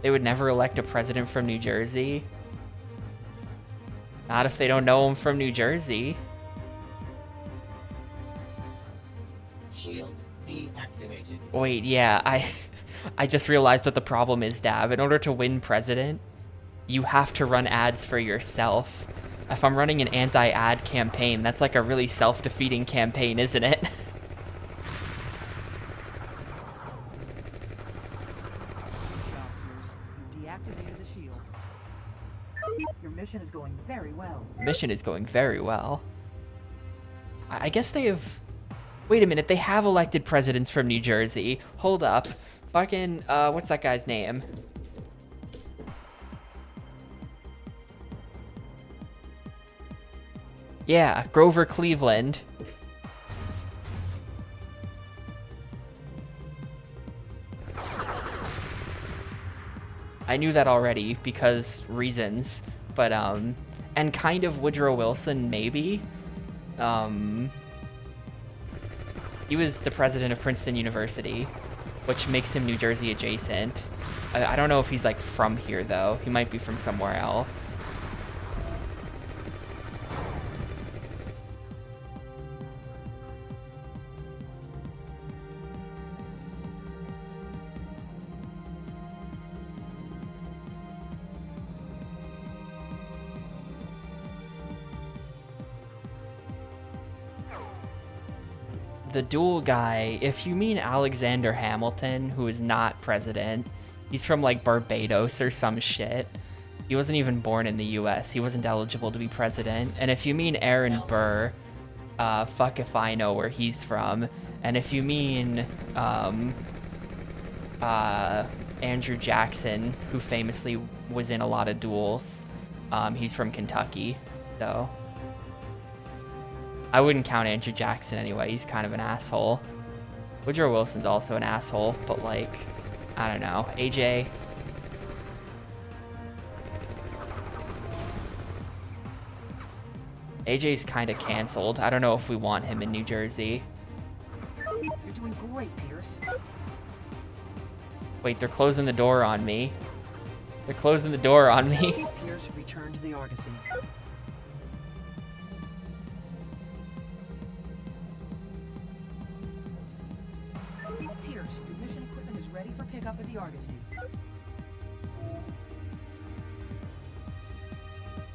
[SPEAKER 2] They would never elect a president from New Jersey. Not if they don't know him from New Jersey.
[SPEAKER 4] Shield deactivated.
[SPEAKER 2] Wait, yeah, I just realized what the problem is, Dab. In order to win president, you have to run ads for yourself. If I'm running an anti-ad campaign, that's like a really self-defeating campaign, isn't it?
[SPEAKER 3] Chapters, you've deactivated the shield. Your mission is going very well.
[SPEAKER 2] Mission is going very well. I guess they have... Wait a minute, they have elected presidents from New Jersey. Hold up. Fucking, what's that guy's name? Yeah, Grover Cleveland. I knew that already because reasons, but, and kind of Woodrow Wilson, maybe. He was the president of Princeton University, which makes him New Jersey adjacent. I don't know if he's, like, from here, though. He might be from somewhere else. The dual guy, if you mean Alexander Hamilton, who is not president, he's from like Barbados or some shit. He wasn't even born in the US. He wasn't eligible to be president. And if you mean Aaron Burr, fuck if I know where he's from. And if you mean Andrew Jackson, who famously was in a lot of duels, he's from Kentucky. So I wouldn't count Andrew Jackson anyway. He's kind of an asshole. Woodrow Wilson's also an asshole, but like, I don't know. AJ. AJ's kind of canceled. I don't know if we want him in New Jersey.
[SPEAKER 3] You're doing great, Pierce.
[SPEAKER 2] Wait, they're closing the door on me. They're closing the door on me.
[SPEAKER 3] Pierce, return to the Argosy. Pierce, your mission equipment is ready for pickup at the Argosy.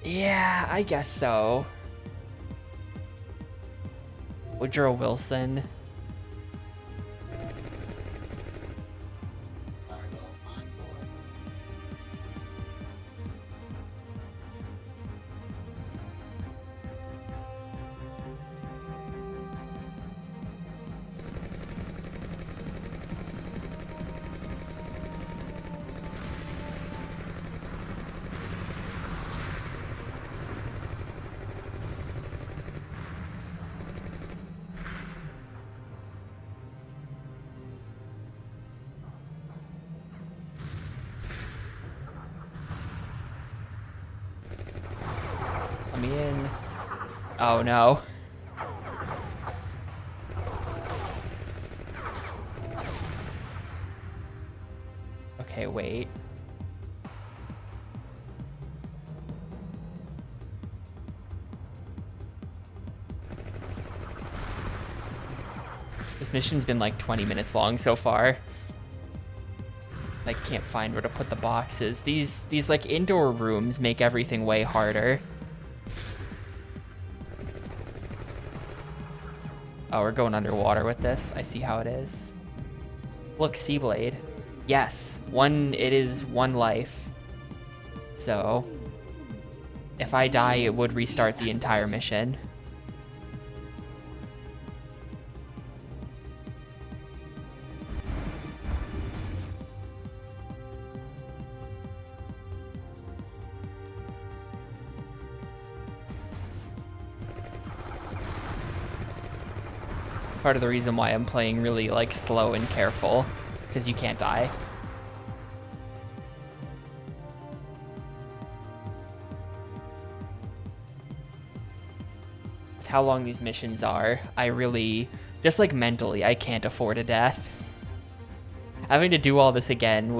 [SPEAKER 2] Yeah, I guess so. Woodrow Wilson.
[SPEAKER 4] Cargo on board.
[SPEAKER 2] Let me in. Oh no. Okay, wait. This mission's been like 20 minutes long so far. I can't find where to put the boxes. These like indoor rooms make everything way harder. Oh, we're going underwater with this. I see how it is. Look, SeaBlade. Yes, it is one life. So, if I die, it would restart the entire mission. Part of the reason why I'm playing really like slow and careful, because you can't die. With how long these missions are, I really, just like mentally, I can't afford a death. Having to do all this again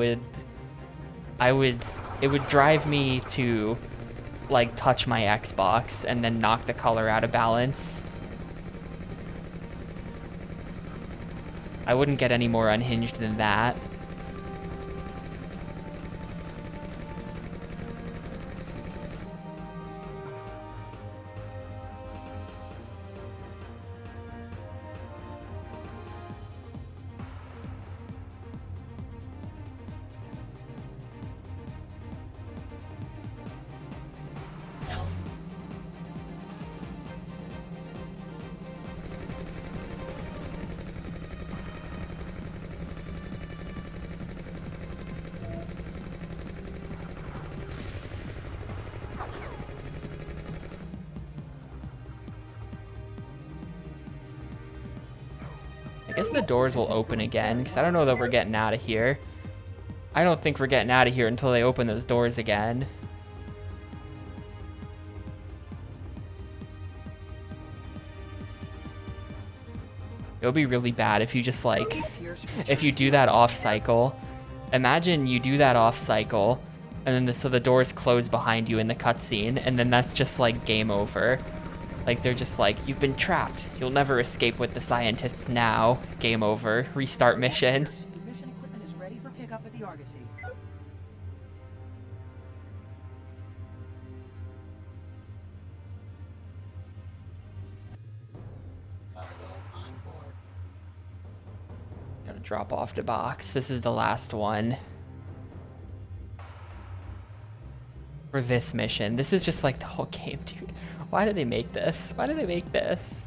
[SPEAKER 2] it would drive me to like touch my Xbox and then knock the color out of balance. I wouldn't get any more unhinged than that.
[SPEAKER 4] Help.
[SPEAKER 2] I guess the doors will open again, because I don't know that we're getting out of here. I don't think we're getting out of here until they open those doors again. It would be really bad if you just like, if you do that off cycle. Imagine you do that off cycle, and then so the doors close behind you in the cutscene, and then that's just like game over. Like they're just like, you've been trapped. You'll never escape with the scientists now. Game over. Restart mission.
[SPEAKER 3] Pierce, your mission equipment is ready for pickup at the Argosy.
[SPEAKER 4] Cargo on board.
[SPEAKER 2] Drop off the box. This is the last one. For this mission. This is just like the whole game, dude. Why did they make this? Why did they make this?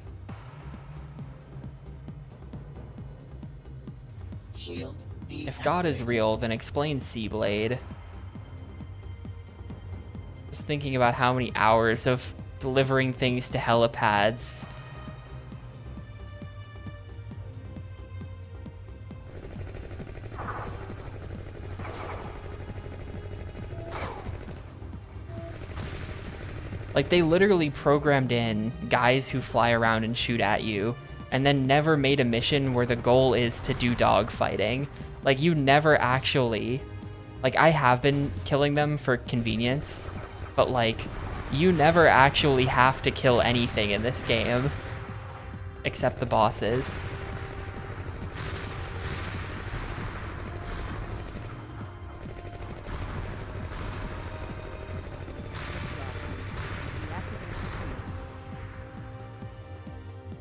[SPEAKER 4] Shield
[SPEAKER 2] If God is real, then explain SeaBlade. Just thinking about how many hours of delivering things to helipads. Like, they literally programmed in guys who fly around and shoot at you, and then never made a mission where the goal is to do dogfighting. Like, you never actually... Like, I have been killing them for convenience, but, like, you never actually have to kill anything in this game. Except the bosses.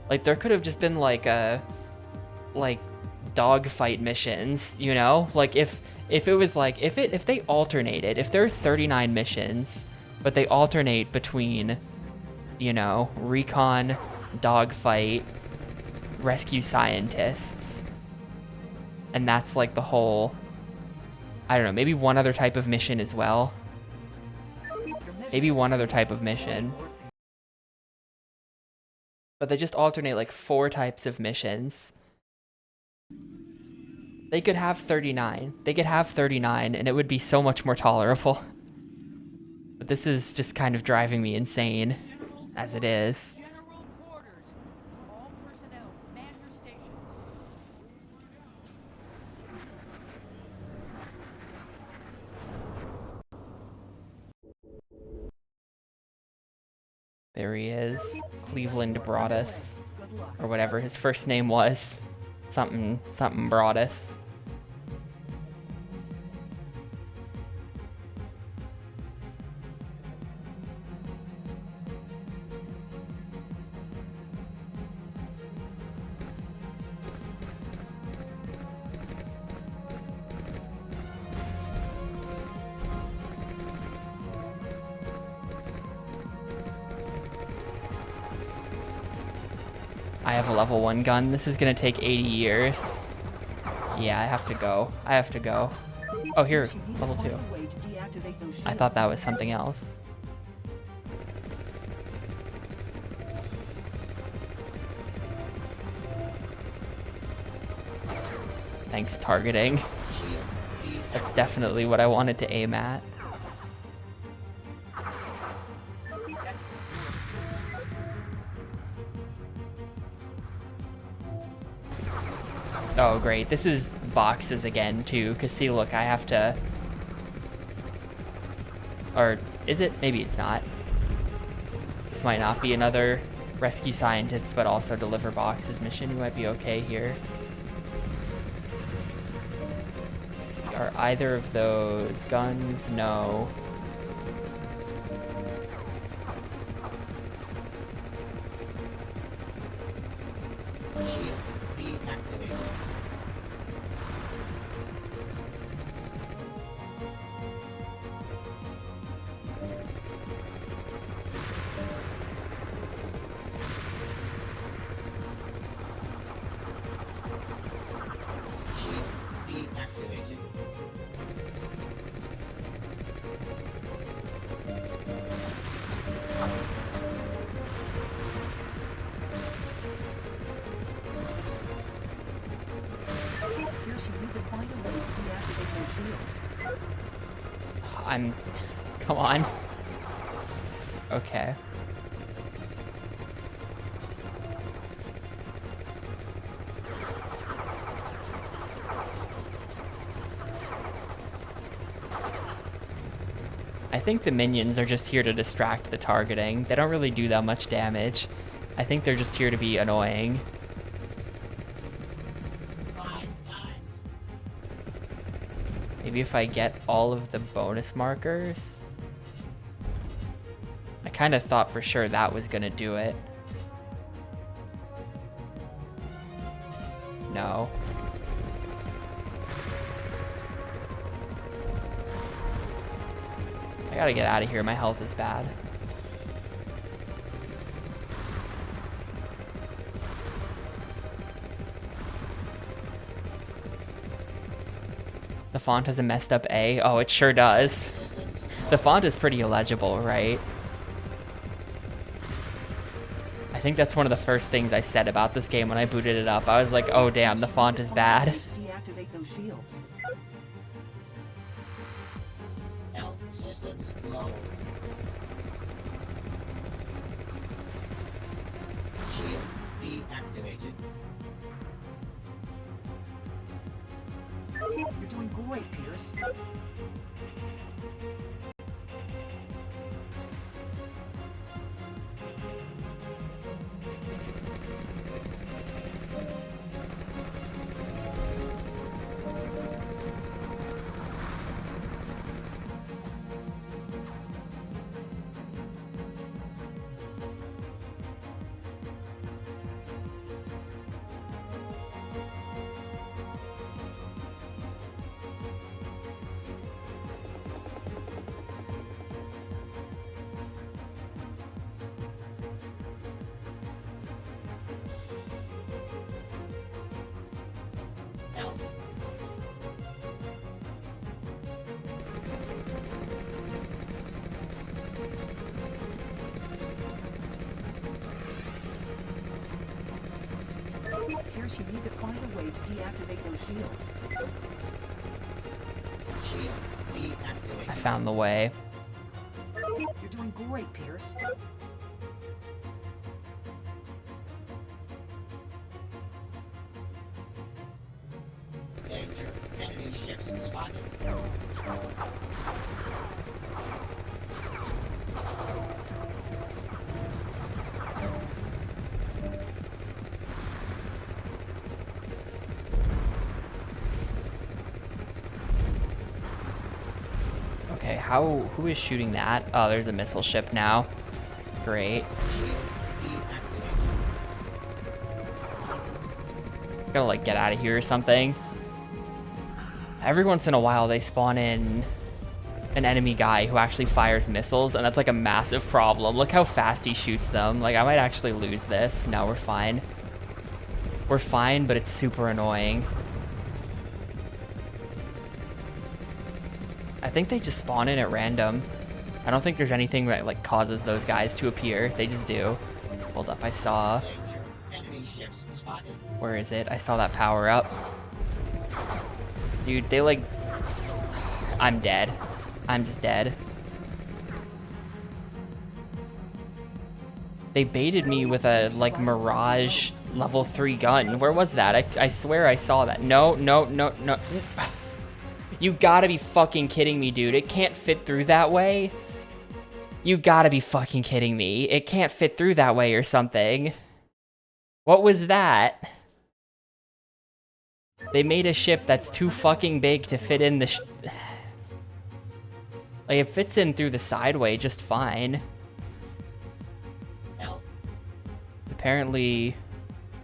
[SPEAKER 2] Like, there could have just been, like, dogfight missions, you know? Like, if it was, like, if they alternated, if there are 39 missions, but they alternate between, you know, recon, dogfight, rescue scientists, and that's, like, the whole, I don't know, maybe one other type of mission as well. Maybe one other type of mission. But they just alternate like 4 types of missions. They could have 39. They could have 39 and it would be so much more tolerable. But this is just kind of driving me insane, as it is.
[SPEAKER 3] General quarters. All personnel, man your stations.
[SPEAKER 2] There he is. Cleveland Broadus.
[SPEAKER 3] Good luck.
[SPEAKER 2] Or whatever his first name was. Something Broadus. I have a level 1 gun. This is gonna take 80 years. Yeah, I have to go. I have to go. Oh, here, level 2. I thought that was something else. Thanks, targeting. That's definitely what I wanted to aim at. Oh, great. This is boxes again, too. Because, see, look, I have to... Or, is it? Maybe it's not. This might not be another rescue scientists, but also deliver boxes mission. We might be okay here. Are either of those guns? No.
[SPEAKER 4] shield deactivated. Shield deactivated.
[SPEAKER 3] Pierce, you need to find a way to deactivate those shields.
[SPEAKER 2] I'm... Come on. Okay. I think the minions are just here to distract the targeting. They don't really do that much damage. I think they're just here to be annoying.
[SPEAKER 4] 5 times.
[SPEAKER 2] Maybe if I get all of the bonus markers? I kind of thought for sure that was gonna do it. gotta get out of here. My health is bad. The font has a messed up A. Oh, it sure does. The font is pretty illegible, right? I think that's one of the first things I said about this game when I booted it up. I was like, oh damn, the font is bad.
[SPEAKER 3] Deactivate those shields.
[SPEAKER 4] Health systems low. Shield deactivated.
[SPEAKER 3] You're doing great, Pierce.
[SPEAKER 4] Health.
[SPEAKER 3] Pierce, you need to find a way to deactivate those shields.
[SPEAKER 4] Shield
[SPEAKER 2] I
[SPEAKER 4] deactivated.
[SPEAKER 2] found the way.
[SPEAKER 3] You're doing great, Pierce.
[SPEAKER 4] Danger. Enemy ships spotted.
[SPEAKER 2] Okay, who is shooting that? Oh, there's a missile ship now. Great.
[SPEAKER 4] Shield deactivated.
[SPEAKER 2] Gotta like get out of here or something. Every once in a while they spawn in an enemy guy who actually fires missiles, and that's like a massive problem. Look how fast he shoots them. Like, I might actually lose this. No, we're fine. We're fine, but it's super annoying. I think they just spawn in at random. I don't think there's anything that like causes those guys to appear. They just do. Hold up, I saw.
[SPEAKER 4] Danger. Enemy ships spotted.
[SPEAKER 2] Where is it? I saw that power up. Dude, they like... I'm dead. I'm just dead. They baited me with a, like, Mirage level 3 gun. Where was that? I swear I saw that. No, no, no, no. You gotta be fucking kidding me, dude. It can't fit through that way. You gotta be fucking kidding me. It can't fit through that way or something. What was that? They made a ship that's too fucking big to fit in the like, it fits in through the sideway just fine.
[SPEAKER 4] Health.
[SPEAKER 2] Apparently,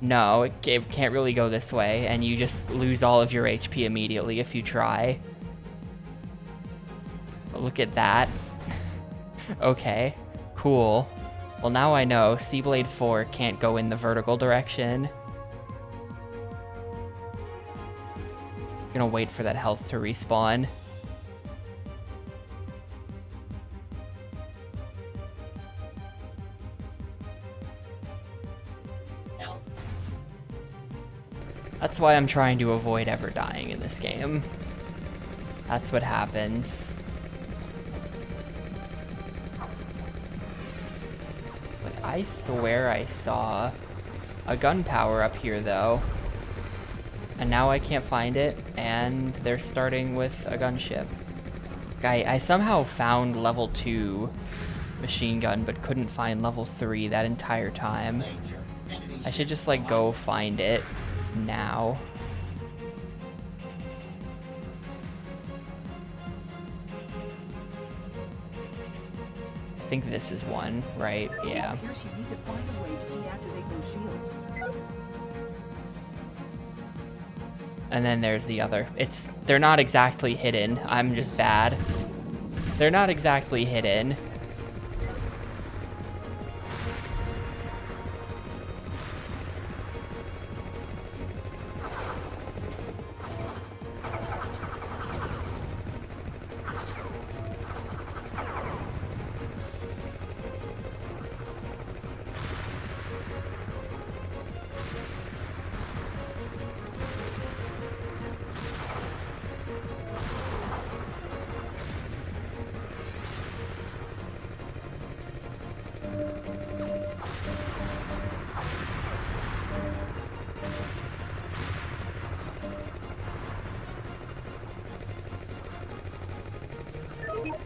[SPEAKER 2] no, it can't really go this way, and you just lose all of your HP immediately if you try. But look at that. Okay, cool. Well, now I know SeaBlade 4 can't go in the vertical direction. Gonna wait for that health to respawn.
[SPEAKER 4] Health.
[SPEAKER 2] That's why I'm trying to avoid ever dying in this game. That's what happens. Like, I swear I saw a gun power up here though. And now I can't find it, and they're starting with a gunship. I somehow found level 2 machine gun, but couldn't find level 3 that entire time.
[SPEAKER 4] Danger. Enemy
[SPEAKER 2] I should
[SPEAKER 4] ships
[SPEAKER 2] just, like,
[SPEAKER 4] spotted.
[SPEAKER 2] go find it now. I think this is one, right? Yeah.
[SPEAKER 3] Pierce, you need to find a way to deactivate those shields.
[SPEAKER 2] And then there's the other. They're not exactly hidden. I'm just bad. They're not exactly hidden.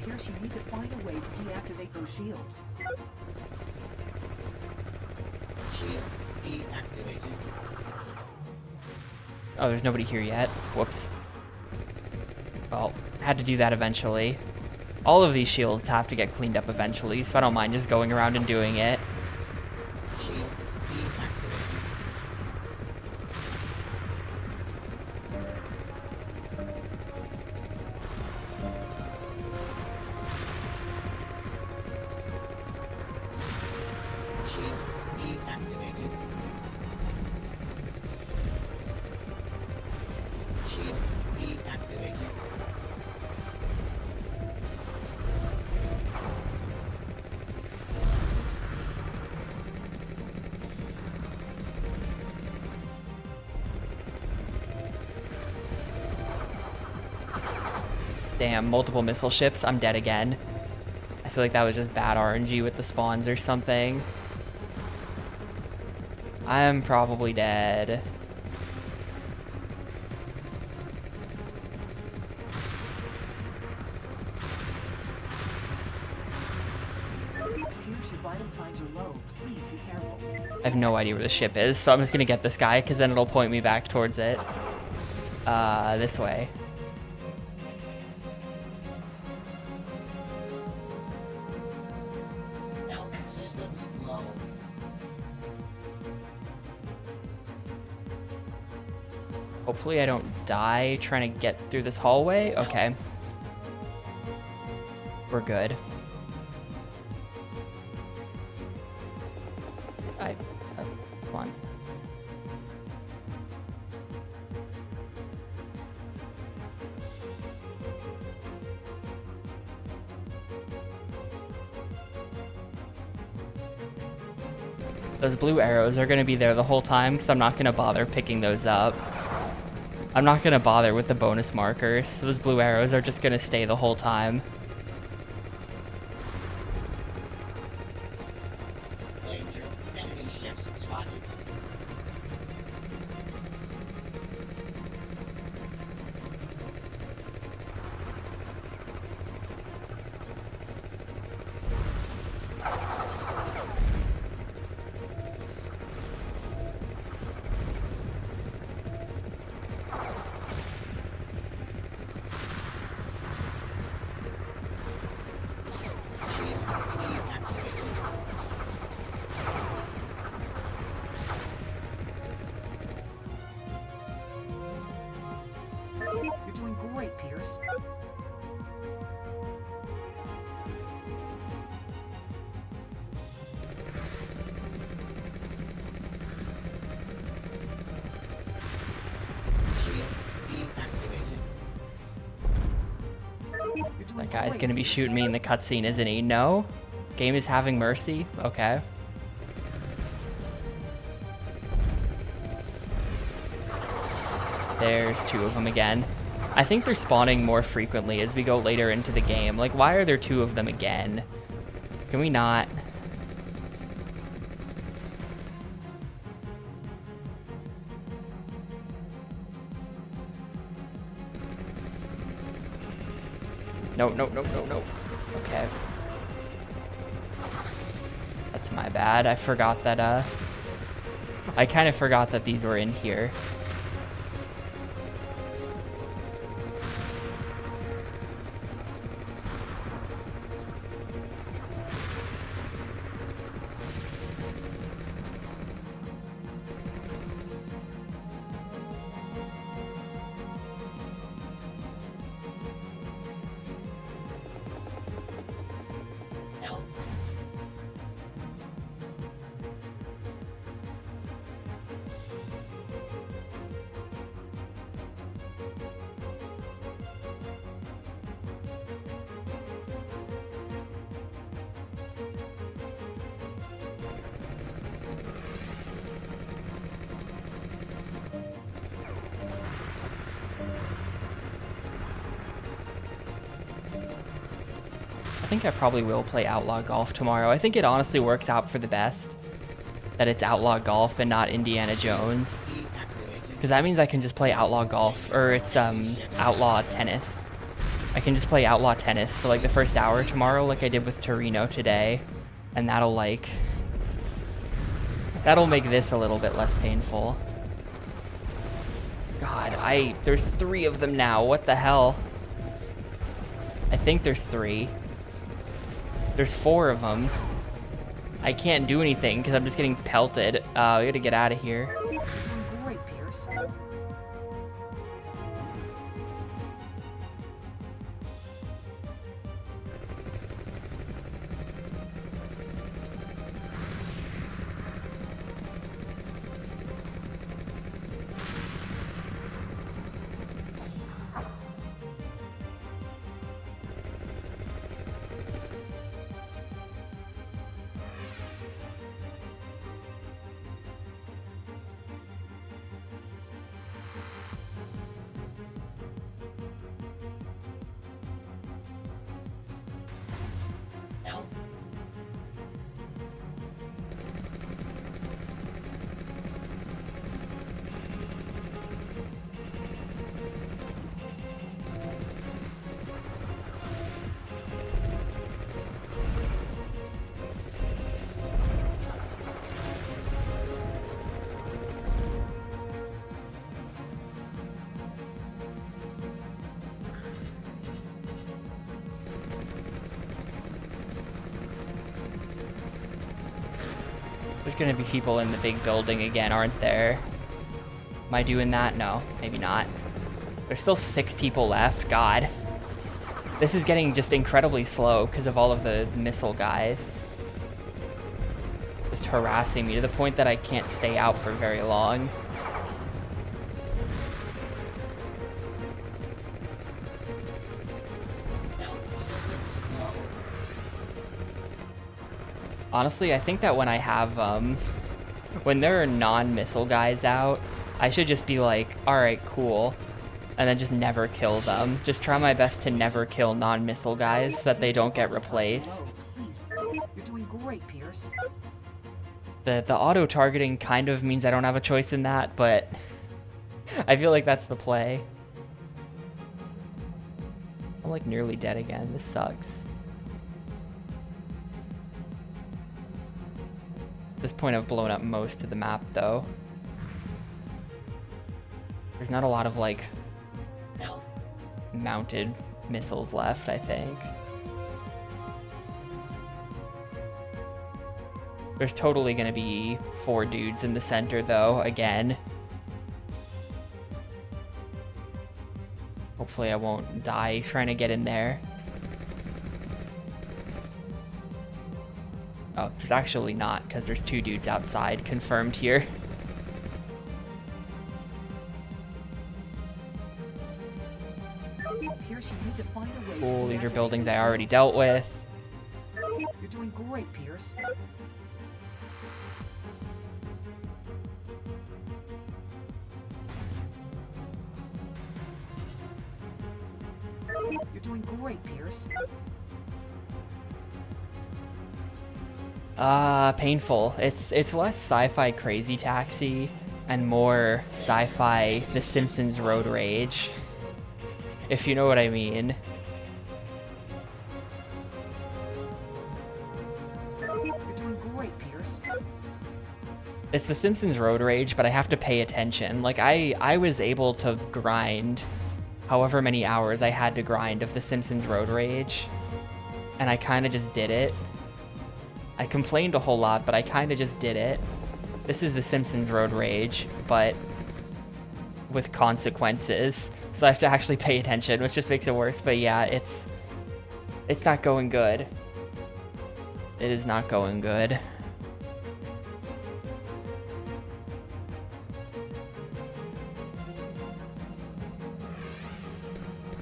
[SPEAKER 3] Pierce, you need to find a way to deactivate those shields.
[SPEAKER 4] Shield deactivated.
[SPEAKER 2] Oh, there's nobody here yet. Whoops. Well, had to do that eventually. All of these shields have to get cleaned up eventually, so I don't mind just going around and doing it.
[SPEAKER 4] Shield deactivated. Shield deactivated. Shield deactivated.
[SPEAKER 2] Damn, multiple missile ships. I'm dead again. I feel like that was just bad RNG with the spawns or something. I'm probably dead.
[SPEAKER 3] Pierce, your vital signs are low. Please be careful.
[SPEAKER 2] I have no idea where the ship is, so I'm just gonna get this guy, because then it'll point me back towards it. This way.
[SPEAKER 4] Health systems low.
[SPEAKER 2] Hopefully I don't die trying to get through this hallway. Okay. We're good. Come on. Those blue arrows are going to be there the whole time because I'm not going to bother picking those up. I'm not going to bother with the bonus markers, so those blue arrows are just going to stay the whole time.
[SPEAKER 4] Danger. Enemy ships spotted. Shield deactivated.
[SPEAKER 3] You're doing great, Pierce.
[SPEAKER 4] Shield deactivated.
[SPEAKER 3] You're doing
[SPEAKER 2] That guy's
[SPEAKER 3] great,
[SPEAKER 2] going to be
[SPEAKER 3] Pierce.
[SPEAKER 2] shooting me in the cutscene, isn't he? No? Game is having mercy? Okay. There's two of them again. I think they're spawning more frequently as we go later into the game. Like, why are there two of them again? Can we not? No, no, no, no, no. Okay. That's my bad. I forgot that, I kind of forgot that these were in here. think I probably will play Outlaw Golf tomorrow. I think it honestly works out for the best that it's Outlaw Golf and not Indiana Jones. Because that means I can just play Outlaw Golf, or it's Outlaw Tennis. I can just play Outlaw Tennis for like the first hour tomorrow like I did with Torino today. And that'll make this a little bit less painful. God, there's 3 of them now. What the hell? I think there's 3. There's 4 of them. I can't do anything because I'm just getting pelted. We gotta get out of here.
[SPEAKER 3] You're doing great, Pierce.
[SPEAKER 4] Health.
[SPEAKER 2] There's gonna be people in the big building again, aren't there? Am I doing that? No, maybe not. There's still 6 people left. God. This is getting just incredibly slow because of all of the missile guys. Just harassing me to the point that I can't stay out for very long.
[SPEAKER 4] Health systems low.
[SPEAKER 2] Honestly, I think that when I have, when there are non-missile guys out, I should just be like, alright, cool. And then just never kill them. Just try my best to never kill non-missile guys so that they don't get replaced.
[SPEAKER 3] Please, you're doing great, Pierce.
[SPEAKER 2] The auto-targeting kind of means I don't have a choice in that, but I feel like that's the play. I'm like nearly dead again. This sucks. At this point, I've blown up most of the map, though. There's not a lot of, like,
[SPEAKER 4] Health.
[SPEAKER 2] mounted missiles left, I think. There's totally gonna be 4 dudes in the center, though, again. Hopefully I won't die trying to get in there. Oh, there's actually not, because there's 2 dudes outside confirmed here.
[SPEAKER 3] Pierce, you need to find a way
[SPEAKER 2] Cool,
[SPEAKER 3] to
[SPEAKER 2] these are
[SPEAKER 3] deactivate
[SPEAKER 2] buildings
[SPEAKER 3] the
[SPEAKER 2] I already
[SPEAKER 3] shields.
[SPEAKER 2] dealt with.
[SPEAKER 3] You're doing great, Pierce. You're doing great, Pierce.
[SPEAKER 2] Painful. It's less sci-fi Crazy Taxi and more sci-fi The Simpsons Road Rage, if you know what I mean.
[SPEAKER 3] You're doing great, Pierce.
[SPEAKER 2] It's The Simpsons Road Rage, but I have to pay attention. Like, I was able to grind however many hours I had to grind of The Simpsons Road Rage, and I kind of just did it. I complained a whole lot, but I kind of just did it. This is The Simpsons Road Rage, but with consequences, so I have to actually pay attention, which just makes it worse. But yeah, it's not going good. It is not going good.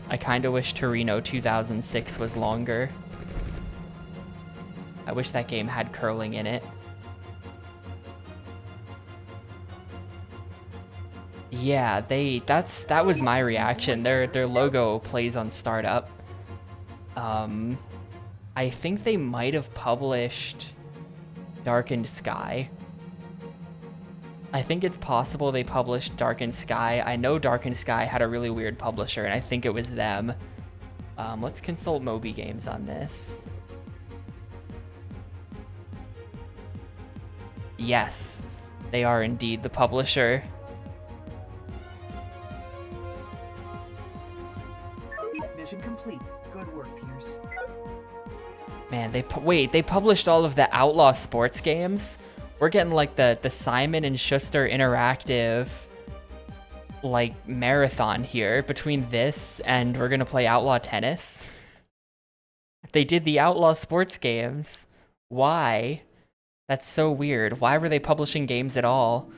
[SPEAKER 2] I kind of wish Torino 2006 was longer. I wish that game had curling in it. Yeah, that was my reaction. Their logo plays on startup. I I think they might have published Darkened Sky. I think it's possible they published Darkened Sky. I know Darkened Sky had a really weird publisher, and I think it was them. Let's consult Moby Games on this. Yes, they are indeed the publisher.
[SPEAKER 3] Mission complete. Good work, Pierce.
[SPEAKER 2] Man, they published all of the Outlaw sports games. We're getting like the Simon and Schuster interactive like marathon here between this and we're gonna play Outlaw Tennis. They did the Outlaw sports games. Why? That's so weird. Why were they publishing games at all?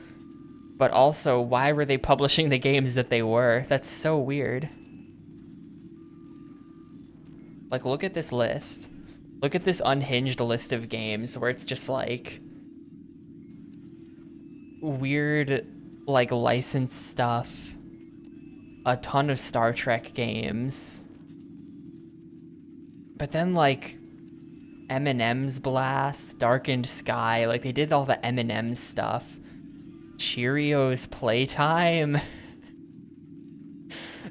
[SPEAKER 2] But also, why were they publishing the games that they were? That's so weird. Like, look at this list. Look at this unhinged list of games where it's just like weird, like, licensed stuff. A ton of Star Trek games. But then, like, Eminem's Blast, Darkened Sky, like, they did all the Eminem stuff. Cheerios Playtime.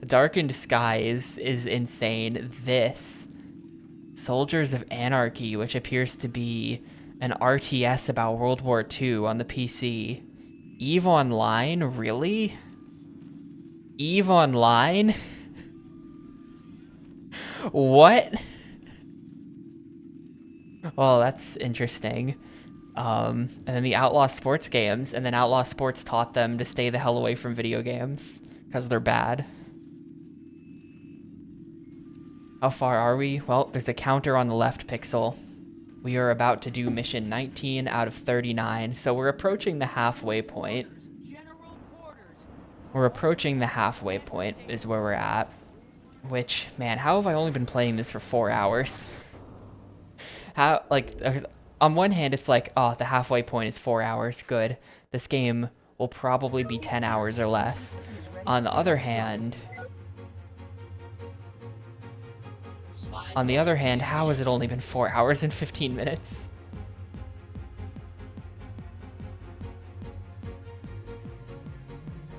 [SPEAKER 2] Darkened Sky is insane. This. Soldiers of Anarchy, which appears to be an RTS about World War II on the PC. EVE Online? Really? EVE Online? What? Well, that's interesting. And then the Outlaw sports games, and then Outlaw Sports taught them to stay the hell away from video games, because they're bad. How far are we? Well, there's a counter on the left pixel. We are about to do mission 19 out of 39, so we're approaching the halfway point. We're approaching the halfway point is where we're at. Which, man, how have I only been playing this for 4 hours? How, like, on one hand, it's like, oh, the halfway point is 4 hours, good. This game will probably be 10 hours or less. On the other hand, how has it only been 4 hours and 15 minutes?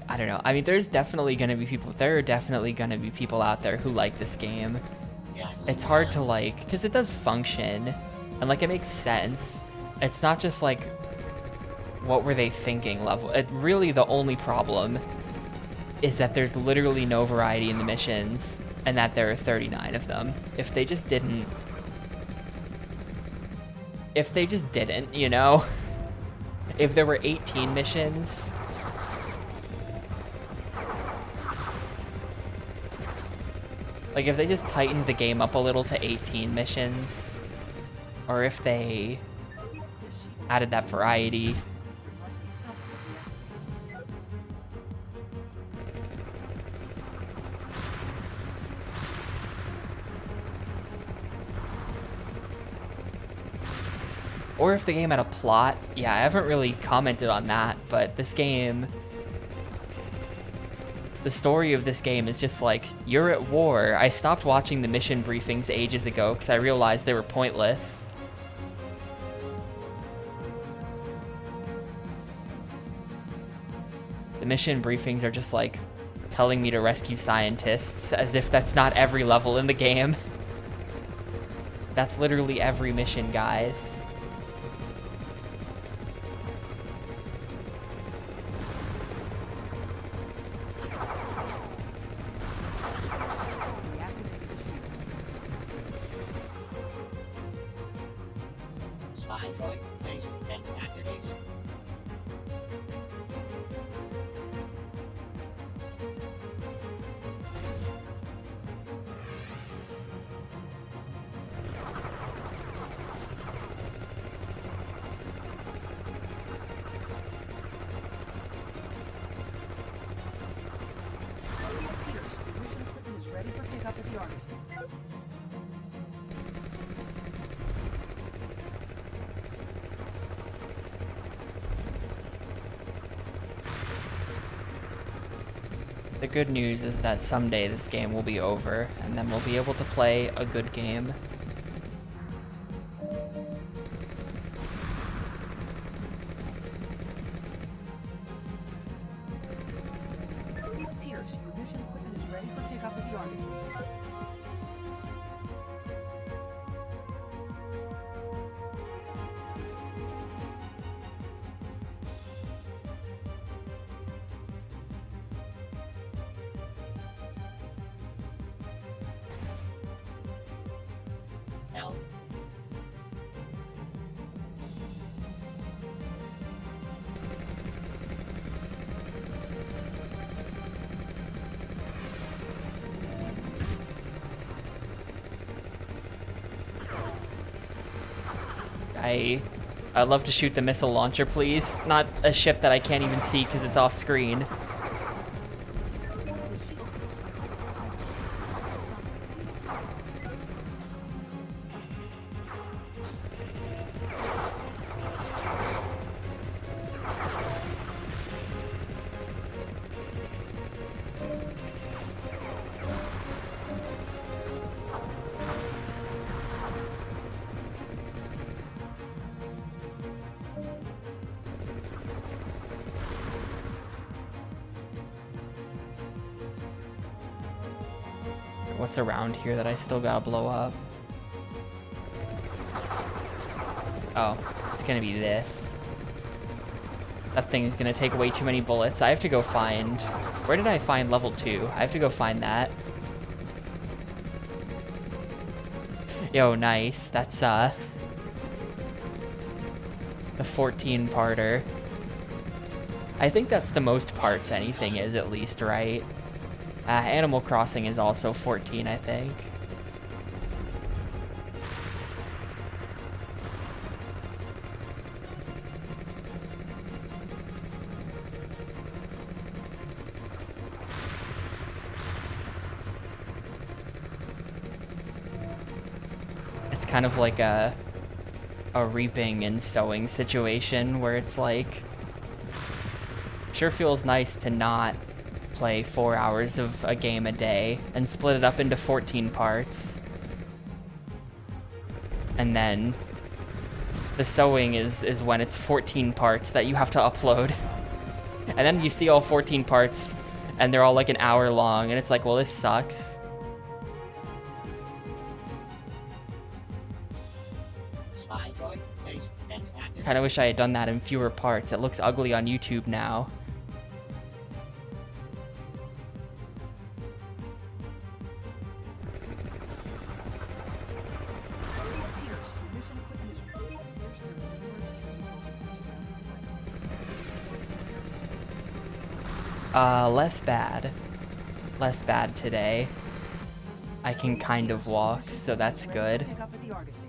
[SPEAKER 2] I don't know. I mean, there are definitely gonna be people out there who like this game. It's hard to like, because it does function, and like it makes sense. It's not just like, what were they thinking level. Really, the only problem is that there's literally no variety in the missions, and that there are 39 of them. If they just didn't, you know? If there were 18 missions, like if they just tightened the game up a little to 18 missions, or if they added that variety. Or if the game had a plot. Yeah, I haven't really commented on that, but this game, the story of this game is just like, you're at war. I stopped watching the mission briefings ages ago because I realized they were pointless. The mission briefings are just like telling me to rescue scientists, as if that's not every level in the game. That's literally every mission, guys. The good news is that someday this game will be over, and then we'll be able to play a good game.
[SPEAKER 4] Health.
[SPEAKER 2] I'd love to shoot the missile launcher, please. Not a ship that I can't even see because it's off screen. What's around here that I still gotta blow up? Oh, it's gonna be this. That thing is gonna take way too many bullets. I have to go find... Where did I find level 2? I have to go find that. Yo, nice. That's, the 14-parter. I think that's the most parts anything is, at least, right? Animal Crossing is also 14, I think. It's kind of like a reaping and sowing situation where it's like, sure feels nice to not play 4 hours of a game a day and split it up into 14 parts. And then the sewing is when it's 14 parts that you have to upload. And then you see all 14 parts and they're all like an hour long and it's like, well, this sucks.
[SPEAKER 4] Spy droid placed and activated.
[SPEAKER 2] Kind of wish I had done that in fewer parts. It looks ugly on YouTube now. Less bad. Less bad today. I can kind of walk, so that's good.
[SPEAKER 3] Pick up at the Argosy.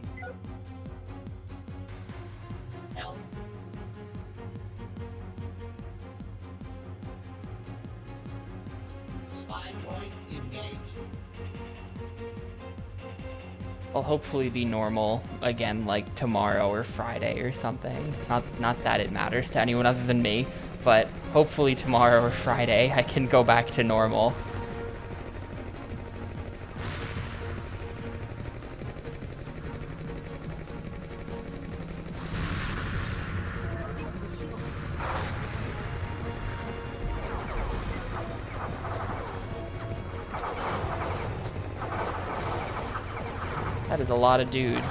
[SPEAKER 4] Health. Spy droid engaged.
[SPEAKER 2] I'll hopefully be normal again, like tomorrow or Friday or something. Not that it matters to anyone other than me, but hopefully tomorrow or Friday I can go back to normal. That is a lot of dudes.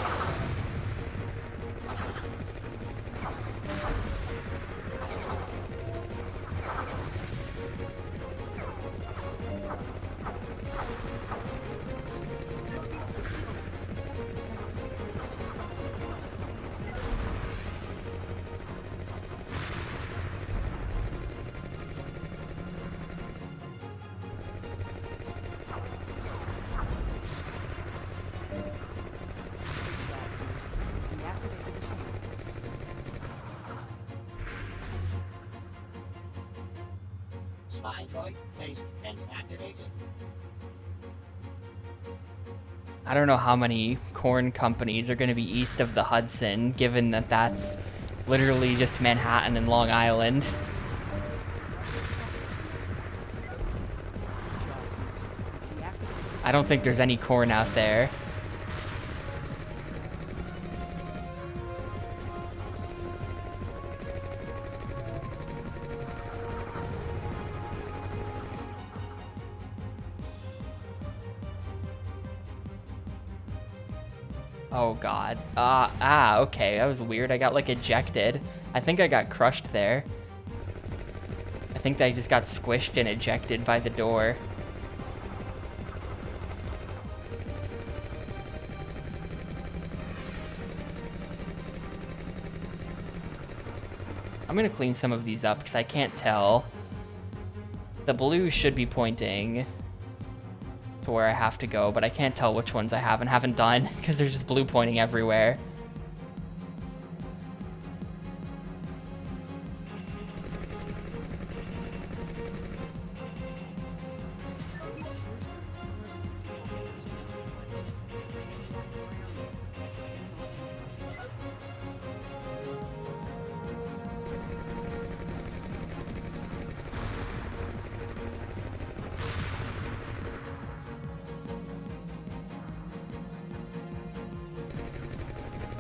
[SPEAKER 4] Spy droid placed and activated.
[SPEAKER 2] I don't know how many corn companies are going to be east of the Hudson, given that that's literally just Manhattan and Long Island. I don't think there's any corn out there. Oh god. Okay, that was weird. I got like ejected. I think I got crushed there. I think I just got squished and ejected by the door. I'm gonna clean some of these up because I can't tell. The blue should be pointing to where I have to go, but I can't tell which ones I haven't done because there's just blue pointing everywhere.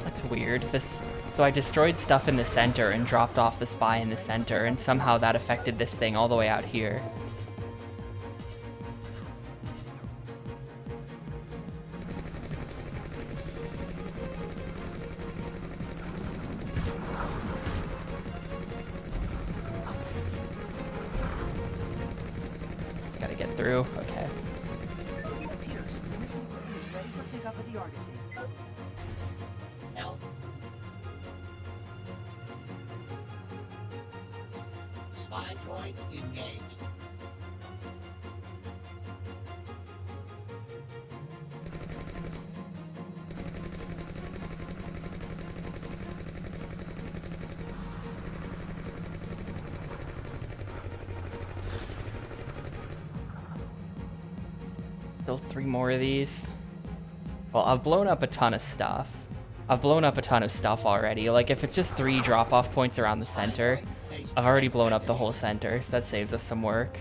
[SPEAKER 2] That's weird. So I destroyed stuff in the center and dropped off the spy in the center, and somehow that affected this thing all the way out here. Just gotta get through. Okay.
[SPEAKER 3] Pierce, your mission equipment is ready for pickup at the Argosy.
[SPEAKER 4] Elf. Spy droid engaged.
[SPEAKER 2] Still 3 more of these. Well, I've blown up a ton of stuff. I've blown up a ton of stuff already. Like, if it's just 3 drop-off points around the center, I've already blown up the whole center, so that saves us some work.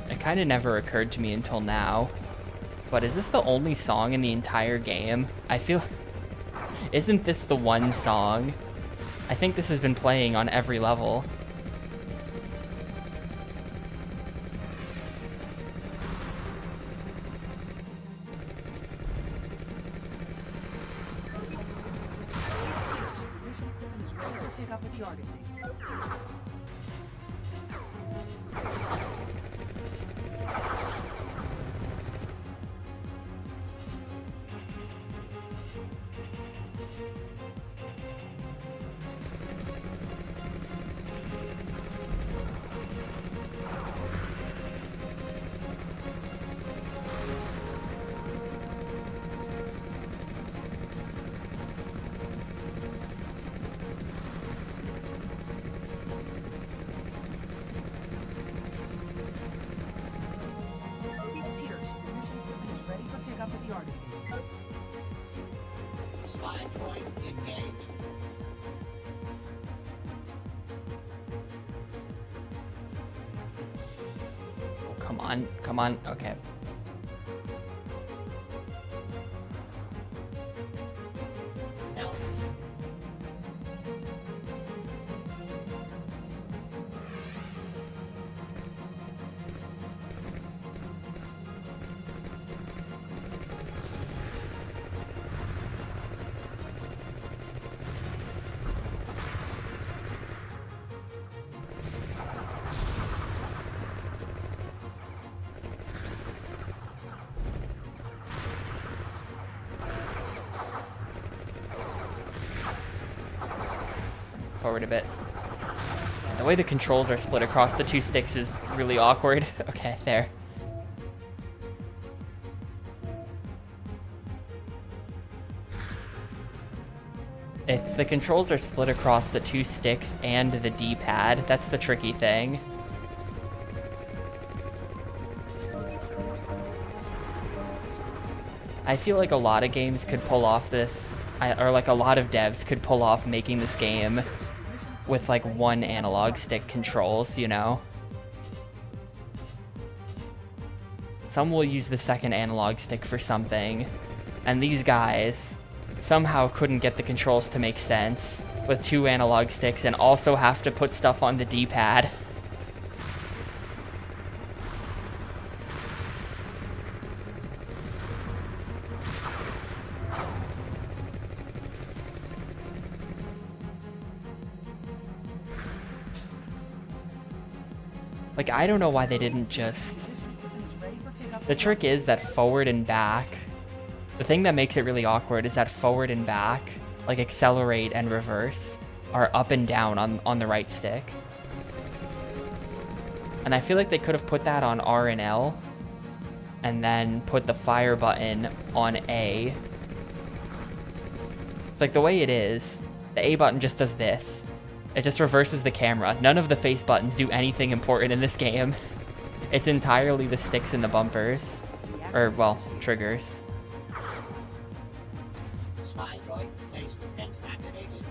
[SPEAKER 2] It kind of never occurred to me until now. But is this the only song in the entire game? I feel... Isn't this the one song? I think this has been playing on every level.
[SPEAKER 3] Pierce, your mission equipment is ready for pickup at the Argosy. Pierce, your mission equipment is ready for pickup at the Argosy.
[SPEAKER 4] Spy droid engaged.
[SPEAKER 2] Oh, come on. Come on. Okay.
[SPEAKER 4] Elf.
[SPEAKER 2] Forward a bit. The way the controls are split across the 2 sticks is really awkward. Okay, there. The controls are split across the 2 sticks and the D-pad. That's the tricky thing. I feel like a lot of games could pull off this, or like a lot of devs could pull off making this game with like 1 analog stick controls, you know? Some will use the 2nd analog stick for something, and these guys somehow couldn't get the controls to make sense with 2 analog sticks and also have to put stuff on the D-pad. Like, I don't know why they didn't just...
[SPEAKER 3] This equipment is ready for pickup.
[SPEAKER 2] The trick is that forward and back, the thing that makes it really awkward is that forward and back, like accelerate and reverse, are up and down on the right stick. And I feel like they could have put that on R and L, and then put the fire button on A. Like the way it is, the A button just does this. It just reverses the camera. None of the face buttons do anything important in this game. It's entirely the sticks and the bumpers. Or, well, triggers.
[SPEAKER 4] Spy droid placed and activated.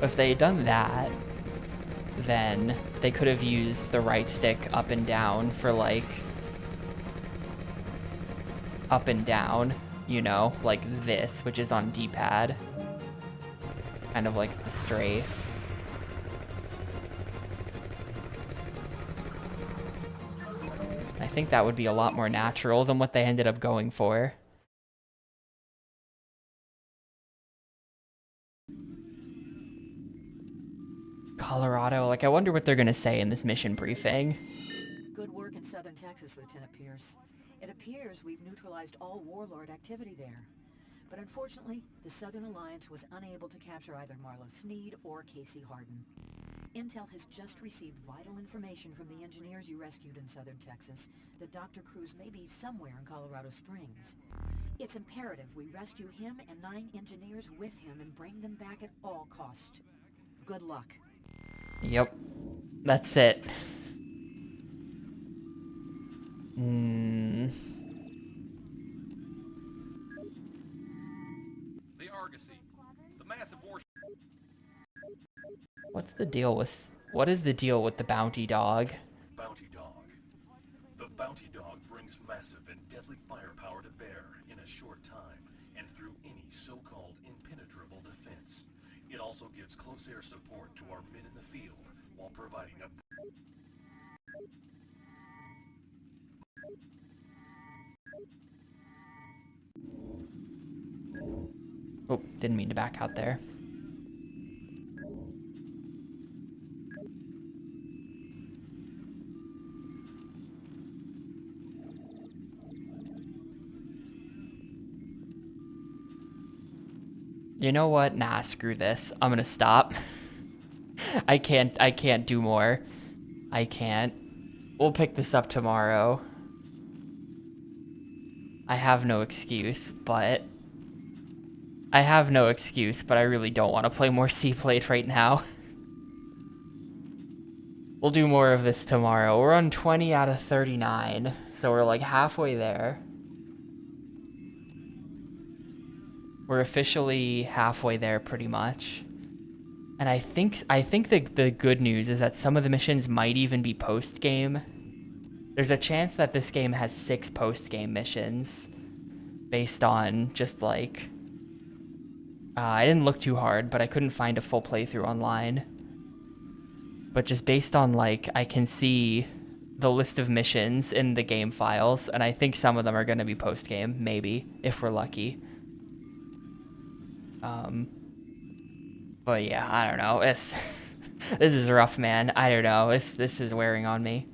[SPEAKER 2] If they had done that, then they could have used the right stick up and down for, like, up and down, you know, like this, which is on D-pad. Kind of like the strafe. I think that would be a lot more natural than what they ended up going for. Colorado, like I wonder what they're gonna say in this mission briefing.
[SPEAKER 3] Good work in southern Texas, Lieutenant Pierce. It appears we've neutralized all warlord activity there. But unfortunately, the Southern Alliance was unable to capture either Marlo Sneed or Casey Harden. Intel has just received vital information from the engineers you rescued in southern Texas that Dr. Cruz may be somewhere in Colorado Springs. It's imperative we rescue him and 9 engineers with him and bring them back at all cost. Good luck.
[SPEAKER 2] Yep. That's it.
[SPEAKER 1] The Argosy. The massive warship.
[SPEAKER 2] What's the deal with... What is the deal with the bounty dog?
[SPEAKER 1] Bounty Dog. The Bounty Dog brings massive and deadly firepower to bear in a short time and through any so-called impenetrable defense. It also gives close air support to our men in the field while providing a...
[SPEAKER 2] Oh, didn't mean to back out there. You know what? Nah, screw this. I'm gonna stop. I can't do more. I can't. We'll pick this up tomorrow. I have no excuse, but I really don't want to play more SeaBlade right now. We'll do more of this tomorrow. We're on 20 out of 39, so we're like halfway there. We're officially halfway there pretty much. And I think the good news is that some of the missions might even be post-game. There's a chance that this game has 6 post-game missions based on just like... I didn't look too hard, but I couldn't find a full playthrough online. But just based on like, I can see the list of missions in the game files, and I think some of them are going to be post-game, maybe, if we're lucky. But yeah, I don't know. This is rough, man. I don't know. This is wearing on me.